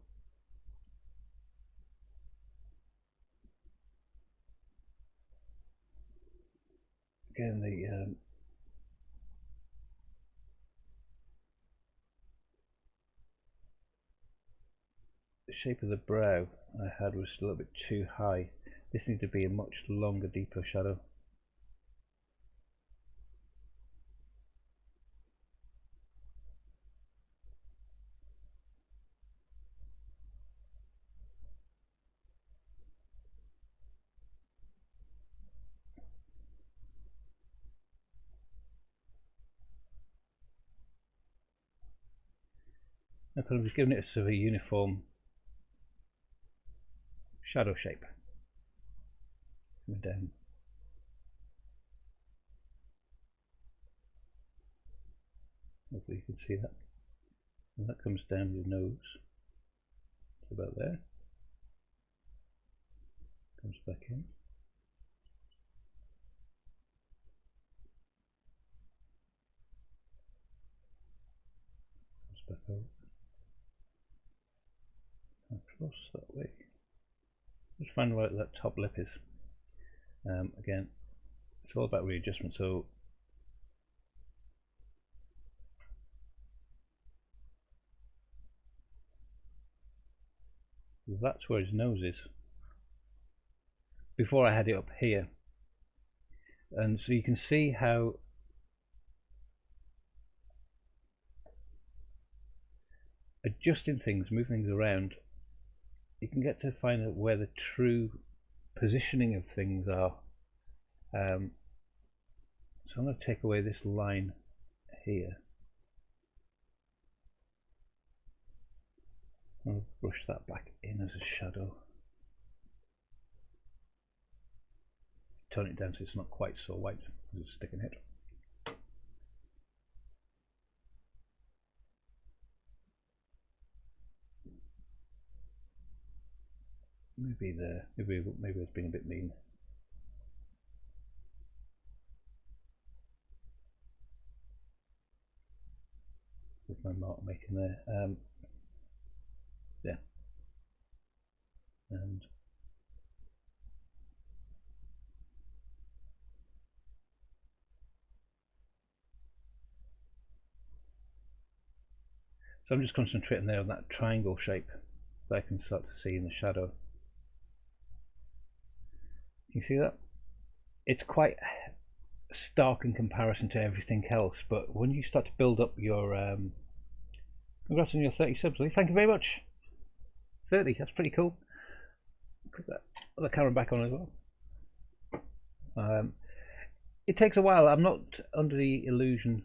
again, the shape of the brow I had was a little bit too high. This needs to be a much longer, deeper shadow. Now I'm just giving it a sort of a uniform shadow shape. Coming down. Hopefully you can see that. And that comes down your nose. It's about there. Comes back in. Comes back over. Across that way. Just find where that top lip is. Again, it's all about readjustment. So that's where his nose is. Before I had it up here, and so you can see how adjusting things, moving things around, you can get to find out where the true positioning of things are. So I'm going to take away this line here. I'll brush that back in as a shadow. Turn it down so it's not quite so white because it's sticking it. Maybe there. Maybe it's been a bit mean. With my mark making there. Yeah. And so I'm just concentrating there on that triangle shape that I can start to see in the shadow. You see that? It's quite stark in comparison to everything else, but when you start to build up your congrats on your 30 subs, Lee. Thank you very much. 30, that's pretty cool. Put that other camera back on as well. It takes a while. I'm not under the illusion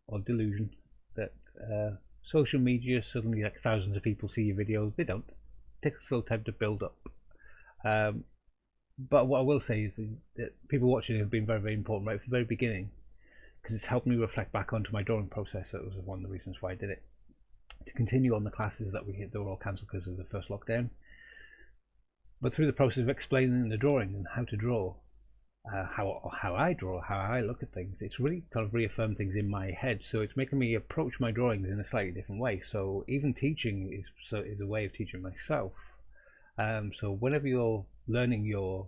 or delusion that social media suddenly like thousands of people see your videos. They don't. It takes a little time to build up. But what I will say is that people watching have been very, very important right from the very beginning, because it's helped me reflect back onto my drawing process. That was one of the reasons why I did it. To continue on the classes that were all cancelled because of the first lockdown. But through the process of explaining the drawing and how to draw, how I draw, how I look at things, it's really kind of reaffirmed things in my head. So it's making me approach my drawings in a slightly different way. So even teaching is a way of teaching myself. So whenever you're learning your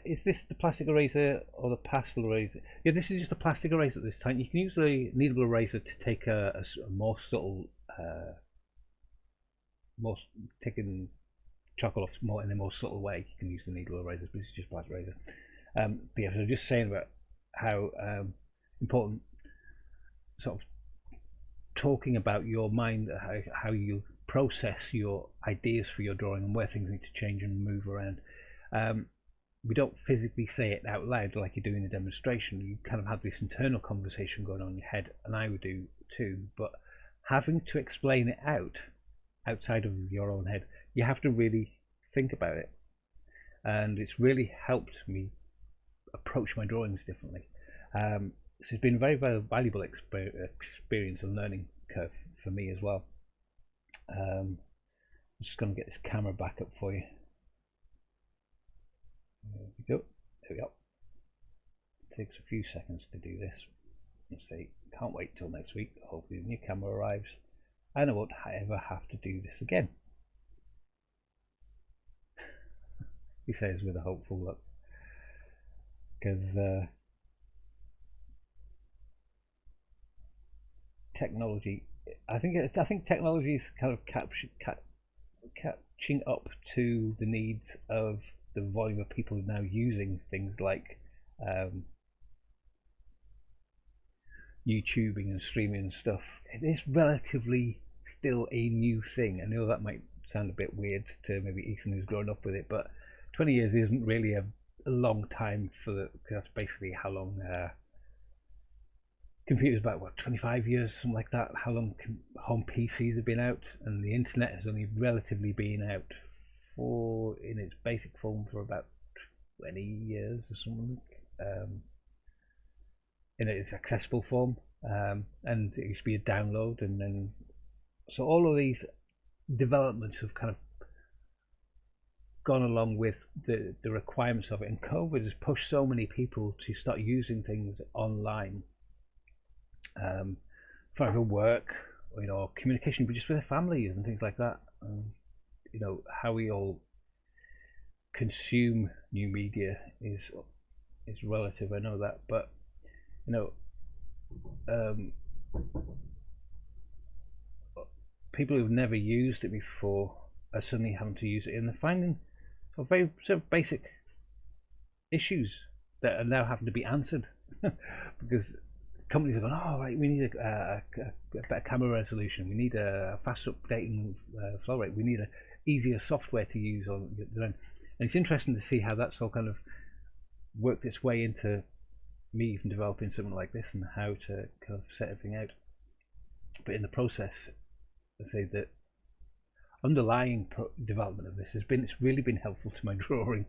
is this the plastic eraser or the pastel eraser? Yeah, this is just a plastic eraser this time. You can use the needle eraser to take a more subtle, more taking chocolate off more in a more subtle way. You can use the needle eraser, but this is just plastic eraser. But yeah, so just saying about how important sort of talking about your mind, how you process your ideas for your drawing and where things need to change and move around. We don't physically say it out loud like you do in a demonstration. You kind of have this internal conversation going on in your head, and I would do too. But having to explain it outside of your own head, you have to really think about it. And it's really helped me approach my drawings differently. So it's been a very, very valuable experience and learning curve for me as well. I'm just going to get this camera back up for you. There we go. There we go. It takes a few seconds to do this. Let's see. Can't wait till next week. Hopefully the new camera arrives and I won't ever have to do this again. He says with a hopeful look, because technology. I think technology is kind of catching up to the needs of the volume of people now using things like YouTubing and streaming and stuff. It is relatively still a new thing. I know that might sound a bit weird to maybe Ethan who's grown up with it, but 20 years isn't really a long time for the, cause that's basically how long computers, about what, 25 years, something like that, how long home PCs have been out, and the internet has only relatively been out for in its basic form for about 20 years or something, in its accessible form, and it used to be a download, and then so all of these developments have kind of gone along with the requirements of it, and COVID has pushed so many people to start using things online for either work, or, you know, communication, but just with their families and things like that. You know, how we all consume new media is relative. I know that, but you know, people who've never used it before are suddenly having to use it, and they're finding very sort of basic issues that are now having to be answered because companies are going, oh right, we need a better camera resolution, we need a fast updating flow rate, we need a easier software to use on the design. And it's interesting to see how that's all kind of worked its way into me even developing something like this and how to kind of set everything out. But in the process, I say that underlying development of this it's really been helpful to my drawing,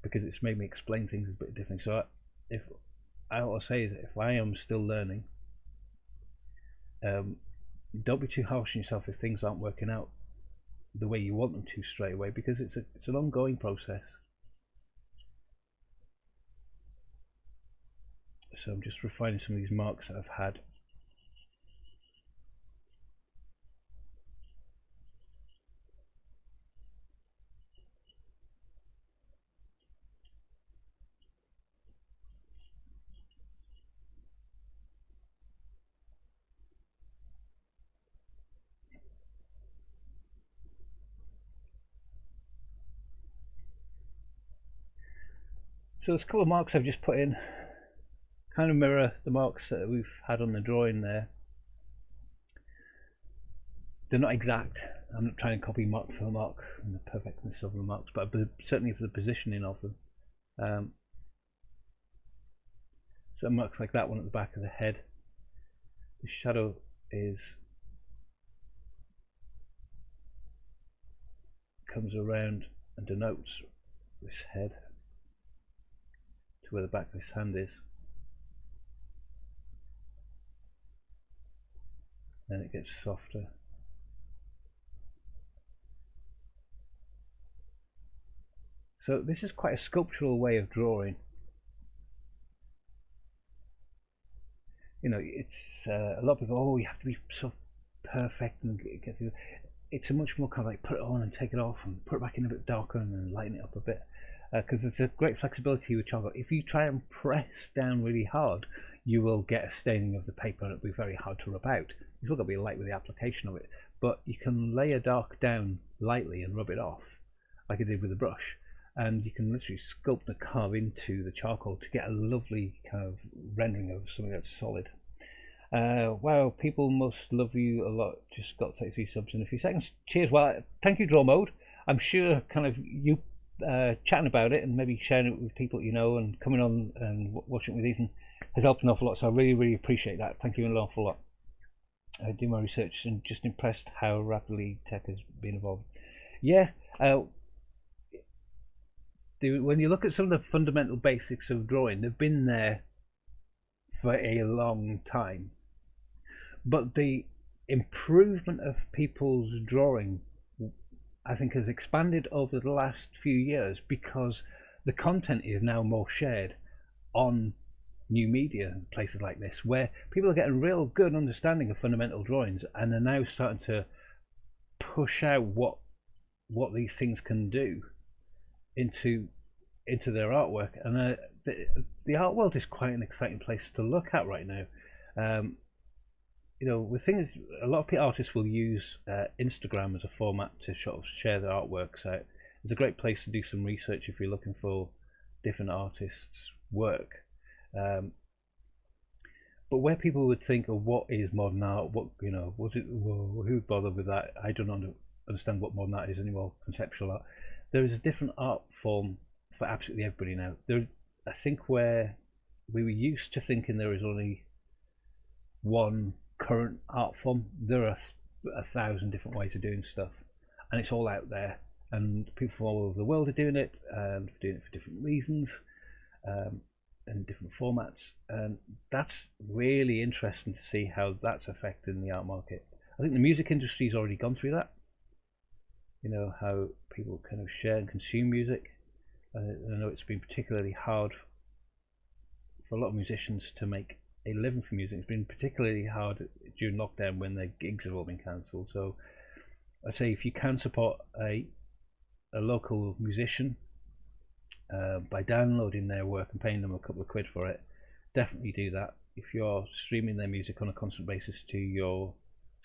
because it's made me explain things a bit differently. So if I'll say is, if I am still learning, don't be too harsh on yourself if things aren't working out the way you want them to straight away, because it's an ongoing process. So I'm just refining some of these marks that I've had. So there's a couple of marks I've just put in, kind of mirror the marks that we've had on the drawing there. They're not exact. I'm not trying to copy mark for mark and the perfectness of the marks, but certainly for the positioning of them. So marks like that one at the back of the head. The shadow comes around and denotes this head to where the back of this hand is. Then it gets softer. So this is quite a sculptural way of drawing. You know, it's a lot of people, oh, you have to be so perfect and get through. It's a much more kind of like put it on and take it off and put it back in a bit darker and then lighten it up a bit, because there's a great flexibility with charcoal. If you try and press down really hard, you will get a staining of the paper and it'll be very hard to rub out. You've still got to be light with the application of it, but you can lay a dark down lightly and rub it off like I did with the brush, and you can literally sculpt and carve into the charcoal to get a lovely kind of rendering of something that's solid. Wow, people must love you a lot. Just got 33 subs in a few seconds. Cheers. Well, thank you, Draw Mode. I'm sure kind of you chatting about it and maybe sharing it with people you know and coming on and watching it with Ethan has helped an awful lot. So I really, really appreciate that. Thank you an awful lot. I do my research and just impressed how rapidly tech has been evolved. Yeah. When you look at some of the fundamental basics of drawing, they've been there for a long time. But the improvement of people's drawing, I think, has expanded over the last few years because the content is now more shared on new media and places like this, where people are getting a real good understanding of fundamental drawings and are now starting to push out what these things can do into their artwork. And the art world is quite an exciting place to look at right now. You know, the thing is, a lot of artists will use Instagram as a format to sort of share their artworks out. It's a great place to do some research if you're looking for different artists' work. But where people would think, "Oh, what is modern art? What, you know, was it? Whoa, who bothered with that? I don't understand what modern art is anymore. Conceptual art." There is a different art form for absolutely everybody now. I think where we were used to thinking there is only one current art form, there are 1,000 different ways of doing stuff, and it's all out there. And people from all over the world are doing it, and doing it for different reasons, and different formats. And that's really interesting to see how that's affecting the art market. I think the music industry's already gone through that. You know, how people kind of share and consume music. I know it's been particularly hard for a lot of musicians to make a living from music. It's been particularly hard during lockdown when their gigs have all been cancelled. So I'd say if you can support a local musician by downloading their work and paying them a couple of quid for it, definitely do that. If you're streaming their music on a constant basis to your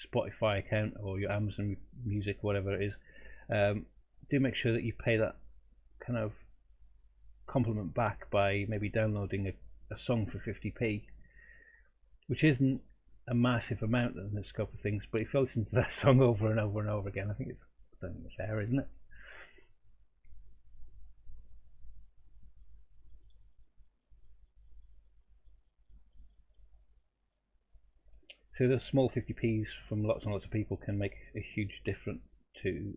Spotify account or your Amazon Music, whatever it is, do make sure that you pay that kind of compliment back by maybe downloading a song for 50p, which isn't a massive amount in the scope of things, but if you listen to that song over and over and over again, I think it's fair, isn't it? So those small 50p's from lots and lots of people can make a huge difference to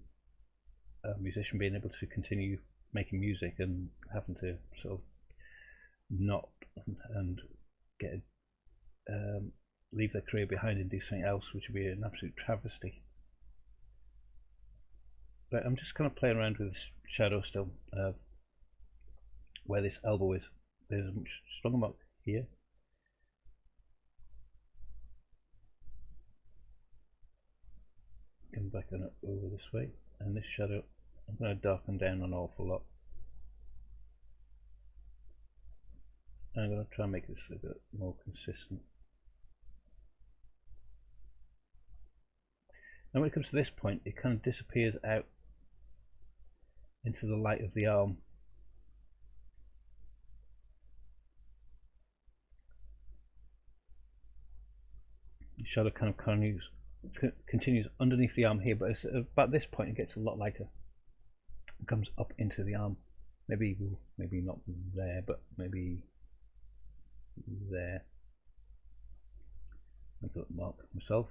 a musician being able to continue making music and having to sort of not and get leave their career behind and do something else, which would be an absolute travesty. But I'm just kind of playing around with this shadow still, where this elbow is. There's a much stronger mark here. Come back on it over this way, and this shadow I'm going to darken down an awful lot. And I'm going to try and make this a bit more consistent. And when it comes to this point, it kind of disappears out into the light of the arm. The shadow kind of continues underneath the arm here, but it's about this point it gets a lot lighter. It comes up into the arm. Maybe not there, but maybe there. Make a little mark myself.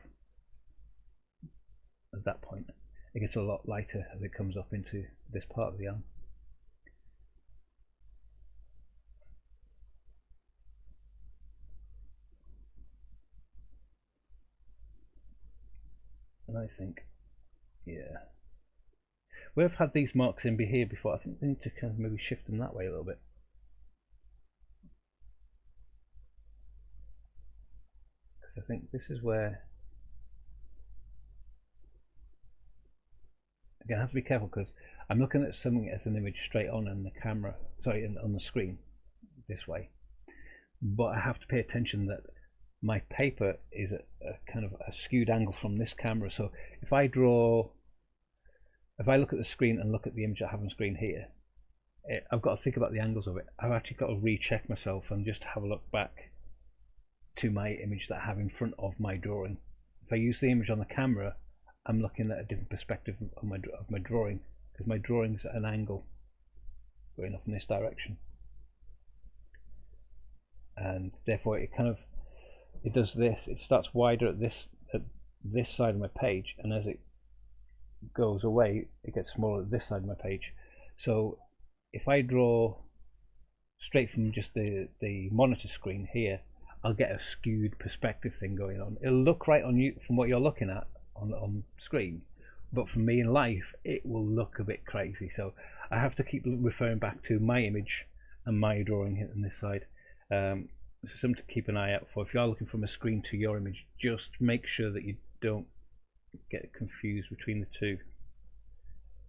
At that point, it gets a lot lighter as it comes up into this part of the arm. And I think, yeah. We've had these marks in here before. I think we need to kind of maybe shift them that way a little bit. Because I think this is where, again, I have to be careful because I'm looking at something as an image straight on the camera, sorry, on the screen this way. But I have to pay attention that my paper is a kind of a skewed angle from this camera. So if I look at the screen and look at the image I have on screen here, I've got to think about the angles of it. I've actually got to recheck myself and just have a look back to my image that I have in front of my drawing. If I use the image on the camera, I'm looking at a different perspective of my drawing, because my drawing's at an angle going off in this direction, and therefore it does this. It starts wider at this side of my page, and as it goes away, it gets smaller at this side of my page. So if I draw straight from just the monitor screen here, I'll get a skewed perspective thing going on. It'll look right on you from what you're looking at on screen, but for me in life it will look a bit crazy. So I have to keep referring back to my image and my drawing on this side. This is something to keep an eye out for. If you are looking from a screen to your image, just make sure that you don't get confused between the two.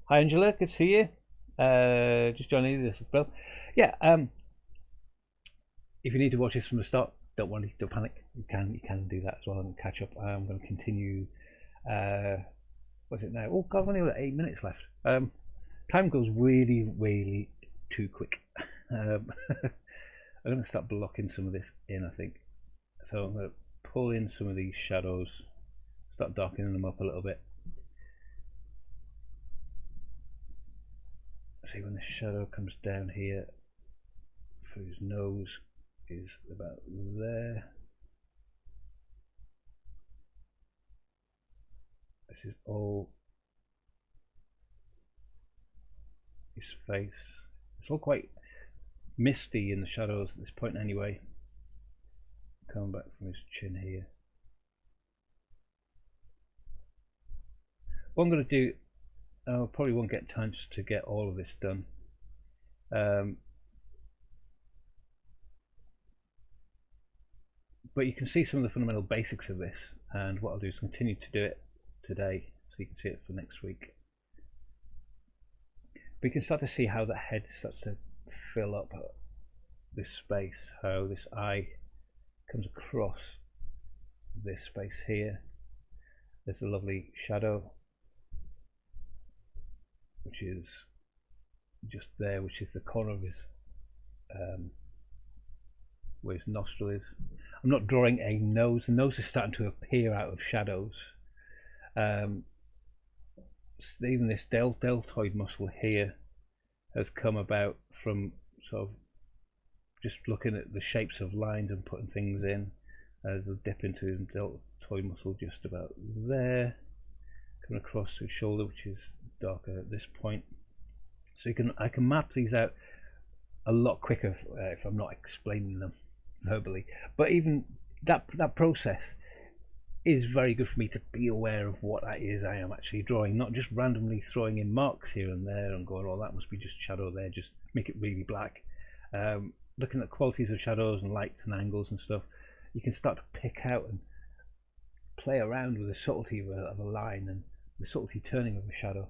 Hi Angela, good to see you. Just joining this, Bill. Yeah. If you need to watch this from the start, don't worry, don't panic. You can do that as well and catch up. I'm going to continue. What's it now? Oh God, I've only got 8 minutes left. Time goes really too quick. I'm going to start blocking some of this in, I think. So I'm going to pull in some of these shadows, start darkening them up a little bit. See, when the shadow comes down here for his nose is about there. This is all his face. It's all quite misty in the shadows at this point anyway. Coming back from his chin here. What I'm going to do, I probably won't get time to get all of this done. But you can see some of the fundamental basics of this, and what I'll do is continue to do it today so you can see it for next week. But you can start to see how the head starts to fill up this space, how this eye comes across this space here. There's a lovely shadow which is just there, which is the corner of his where his nostril is. I'm not drawing a nose. The nose is starting to appear out of shadows. Even this deltoid muscle here has come about from sort of just looking at the shapes of lines and putting things in. There's a dip into his deltoid muscle just about there, coming across to his shoulder, which is darker at this point. So I can map these out a lot quicker if I'm not explaining them verbally. But even that process is very good for me to be aware of what that is I am actually drawing, not just randomly throwing in marks here and there and going, oh, that must be just shadow there, just make it really black. Looking at qualities of shadows and lights and angles and stuff, you can start to pick out and play around with the subtlety of a line and the subtlety turning of a shadow.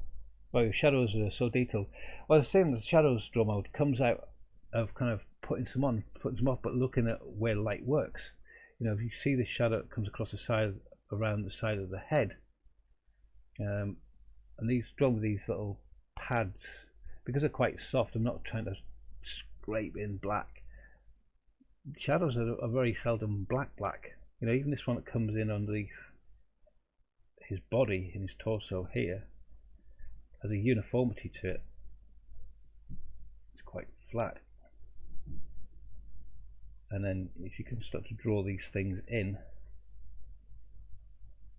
Well, shadows are so detailed. Well, the same as shadows draw mode comes out of kind of putting some on, putting some off, but looking at where light works. You know, if you see the shadow that comes across the side, around the side of the head, and these drawn with these little pads, because they're quite soft, I'm not trying to scrape in black. Shadows are very seldom black. You know, even this one that comes in underneath his body, in his torso here, has a uniformity to it. It's quite flat. And then if you can start to draw these things in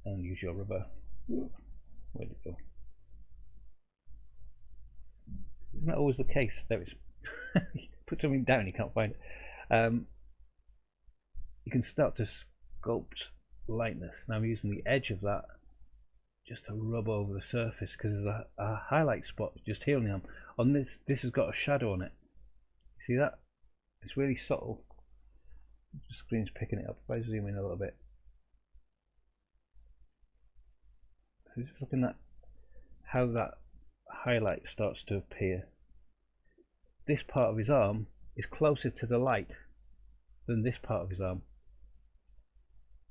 and use your rubber, where'd it go? Isn't that always the case? There it is. You put something down, you can't find it. You can start to sculpt lightness. Now I'm using the edge of that just to rub over the surface, because there's a highlight spot just here on the arm. On this has got a shadow on it. See that? It's really subtle. The screen's picking it up. If I zoom in a little bit, so just looking at how that highlight starts to appear. This part of his arm is closer to the light than this part of his arm.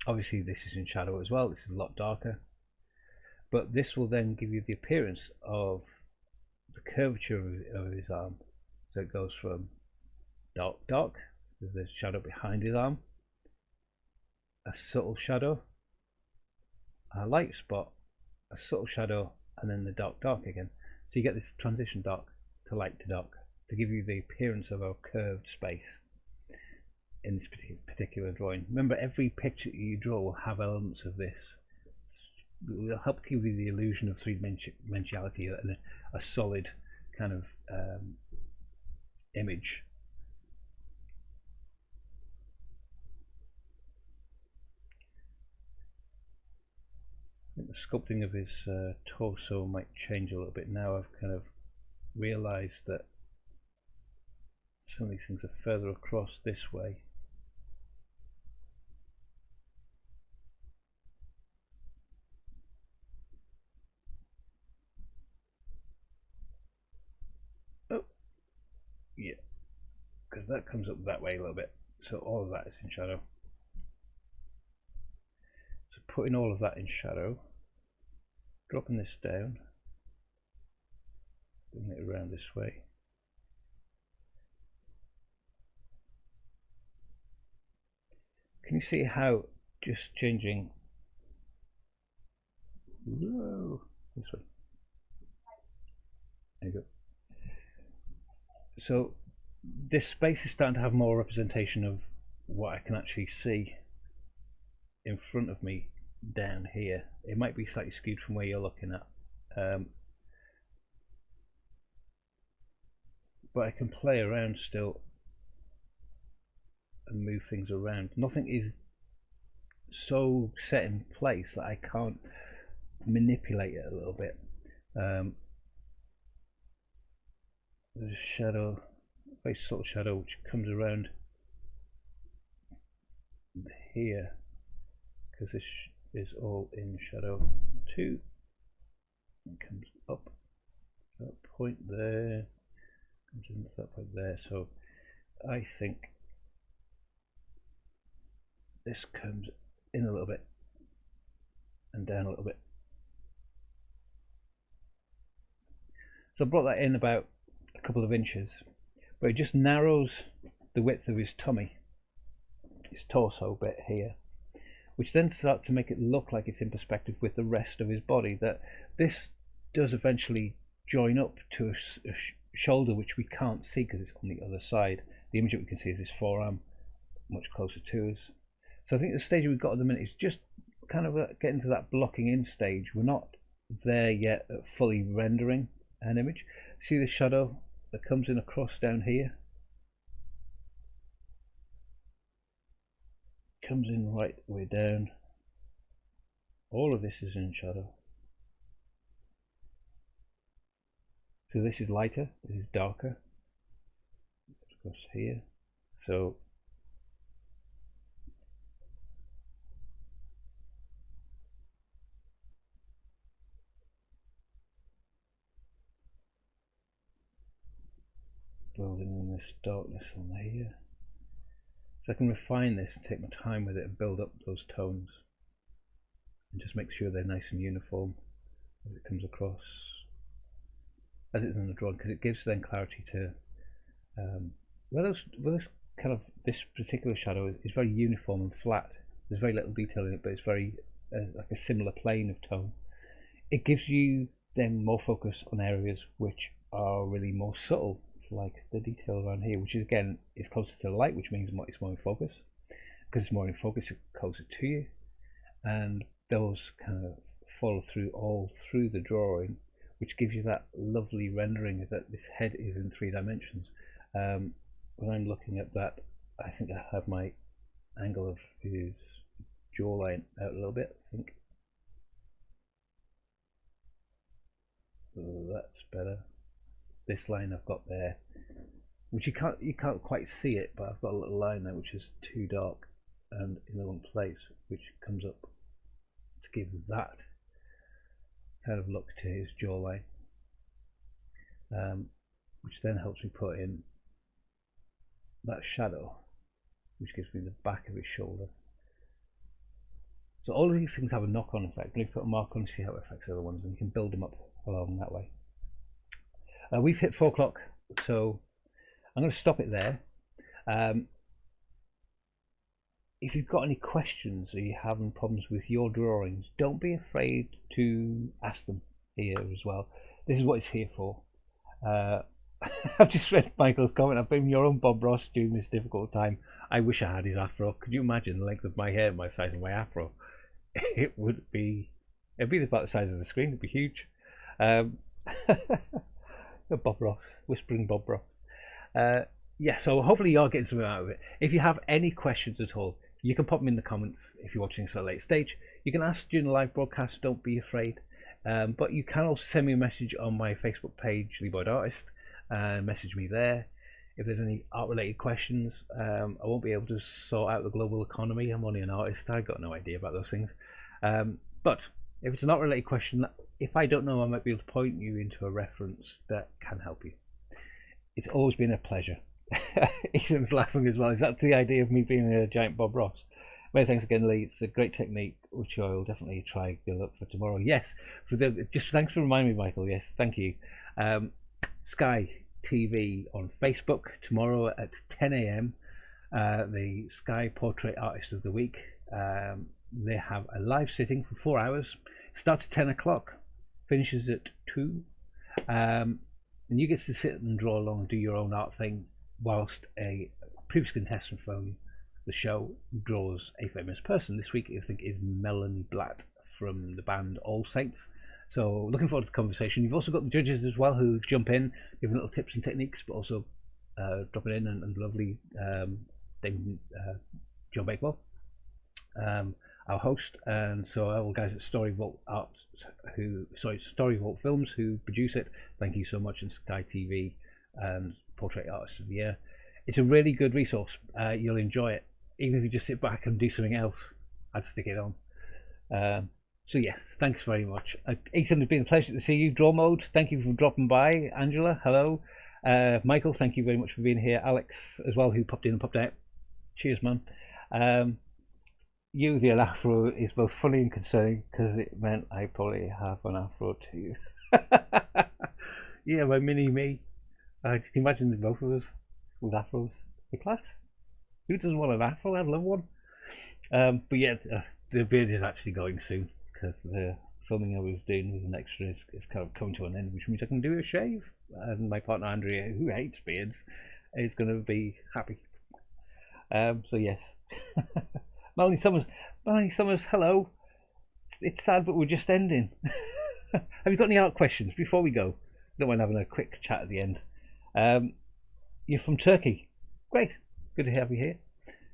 Obviously this is in shadow as well, this is a lot darker, but this will then give you the appearance of the curvature of his arm. So it goes from dark, there's shadow behind his arm, a subtle shadow, a light spot, a subtle shadow, and then the dark again. So you get this transition dark to light to dark to give you the appearance of a curved space in this particular drawing. Remember, every picture you draw will have elements of this. It will help give you the illusion of three-dimensionality and a solid kind of image. I think the sculpting of his torso might change a little bit now. I've kind of realized that some of these things are further across this way. Oh, yeah, because that comes up that way a little bit. So all of that is in shadow. So putting all of that in shadow, dropping this down, bring it around this way. Can you see how just changing, whoa, this way, there you go. So this space is starting to have more representation of what I can actually see in front of me down here. It might be slightly skewed from where you're looking at, but I can play around still and move things around. Nothing is so set in place that I can't manipulate it a little bit. There's a shadow, a very subtle shadow, which comes around here, because this is all in shadow too. It comes up to that point there, comes into that point there. So I think this comes in a little bit and down a little bit. So I brought that in about a couple of inches, but it just narrows the width of his tummy, his torso bit here, which then starts to make it look like it's in perspective with the rest of his body. That this does eventually join up to a shoulder which we can't see because it's on the other side. The image that we can see is his forearm much closer to us. So I think the stage we've got at the minute is just kind of getting to that blocking in stage. We're not there yet at fully rendering an image. See the shadow that comes in across down here? Comes in right the way down. All of this is in shadow. So this is lighter, this is darker. Across here. So building in this darkness on here. So I can refine this and take my time with it and build up those tones and just make sure they're nice and uniform as it comes across, as it's in the drawing, because it gives then clarity to this particular shadow is very uniform and flat. There's very little detail in it, but it's very like a similar plane of tone. It gives you then more focus on areas which are really more subtle, like the detail around here, which is again is closer to the light, which means it's more in focus. Because it's more in focus, it's closer to you, and those kind of follow through all through the drawing, which gives you that lovely rendering that this head is in 3 dimensions. When I'm looking at that, I think I have my angle of his jawline out a little bit, I think. that's better. This line I've got there, which you can't quite see it, but I've got a little line there which is too dark and in the wrong place, which comes up to give that kind of look to his jawline, which then helps me put in that shadow, which gives me the back of his shoulder. So all of these things have a knock-on effect. And if you put a mark on, see how it affects other ones, and you can build them up along that way. We've hit 4 o'clock, so I'm going to stop it there. If you've got any questions or you're having problems with your drawings, don't be afraid to ask them here as well. This is what it's here for. I've just read Michael's comment. I've been your own Bob Ross during this difficult time. I wish I had his afro. Could you imagine the length of my hair, my size of my afro? It'd be about the size of the screen. It'd be huge. Bob Ross, whispering Bob Ross. Yeah, so hopefully you're getting something out of it. If you have any questions at all, you can pop them in the comments if you're watching this at a late stage. You can ask during the live broadcast, don't be afraid. But you can also send me a message on my Facebook page, Lee Boyd Artist, and message me there. If there's any art related questions, I won't be able to sort out the global economy. I'm only an artist, I've got no idea about those things. But if it's an art related question, if I don't know, I might be able to point you into a reference that can help you. It's always been a pleasure. Ethan's laughing as well. Is that the idea of me being a giant Bob Ross? Many thanks again, Lee. It's a great technique, which I'll definitely try to look for tomorrow. Yes, just thanks for reminding me, Michael. Yes, thank you. Sky TV on Facebook tomorrow at 10 AM. The Sky Portrait Artist of the Week. They have a live sitting for 4 hours. Starts at 10 o'clock, finishes at 2. And you get to sit and draw along and do your own art thing, whilst a previous contestant from the show draws a famous person. This week I think is Melanie Blatt from the band All Saints. So looking forward to the conversation. You've also got the judges as well who jump in, giving little tips and techniques, but also dropping in, and lovely David, John Bakewell, our host, and so all guys at Story Vault Films who produce it. Thank you so much, and Sky TV and Portrait Artist of the Year. It's a really good resource. You'll enjoy it, even if you just sit back and do something else. I'd stick it on. So yes, thanks very much. Ethan, it's been a pleasure to see you. Draw Mode, thank you for dropping by. Angela, hello. Michael, thank you very much for being here. Alex as well, who popped in and popped out. Cheers, man. You, the afro, is both funny and concerning because it meant I probably have an afro too. Yeah, my mini me. Can you imagine the both of us with afros? The class? Who doesn't want an afro? I'd love one. But yeah, the beard is actually going soon because the filming I was doing with an extra is kind of coming to an end, which means I can do a shave. And my partner Andrea, who hates beards, is going to be happy. So yes. Melanie Summers, hello. It's sad, but we're just ending. Have you got any art questions before we go? Don't mind having a quick chat at the end. You're from Turkey. Great. Good to have you here.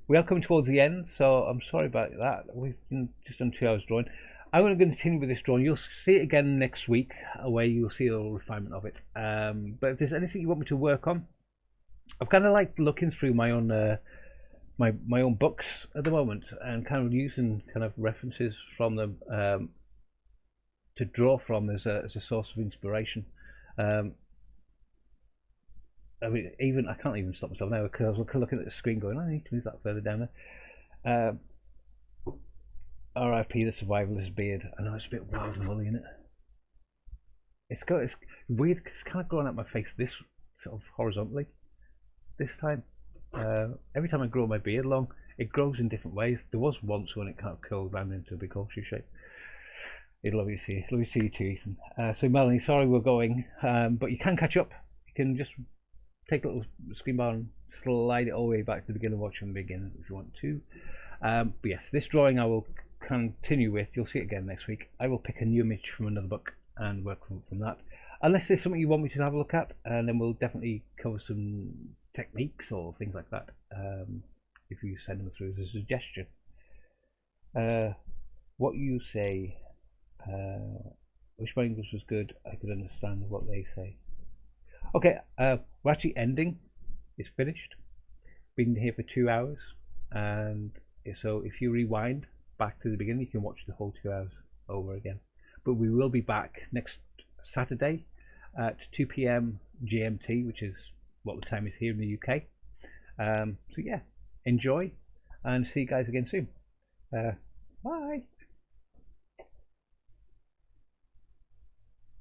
We are coming towards the end, so I'm sorry about that. We've been just done 2 hours drawing. I'm going to continue with this drawing. You'll see it again next week, where you'll see a little refinement of it. But if there's anything you want me to work on, I've kind of like looking through my own my own books at the moment and kind of using kind of references from them to draw from as a source of inspiration. I mean, I can't even stop myself now because I'm looking at the screen going, I need to move that further down there. R.I.P. the survivalist beard. I know it's a bit wild and woolly, isn't it? It's weird because it's kind of growing out my face this sort of horizontally this time. Every time I grow my beard long, it grows in different ways. There was once when it kind of curled round into a big horseshoe shape. It's lovely to see you. Lovely to see you too, Ethan. So Melanie, sorry we're going, but you can catch up. You can just take a little screen bar and slide it all the way back to the beginning and watch from the beginning if you want to. But yes, this drawing I will continue with. You'll see it again next week. I will pick a new image from another book and work from that. Unless there's something you want me to have a look at, and then we'll definitely cover some techniques or things like that if you send them through as a suggestion. What you say, wish my English was good. I could understand what they say. Okay, we're actually ending. It's finished. Been here for 2 hours, and so if you rewind back to the beginning, you can watch the whole 2 hours over again. But we will be back next Saturday at 2 p.m. GMT, which is what the time is here in the UK. So yeah, enjoy, and see you guys again soon. Bye.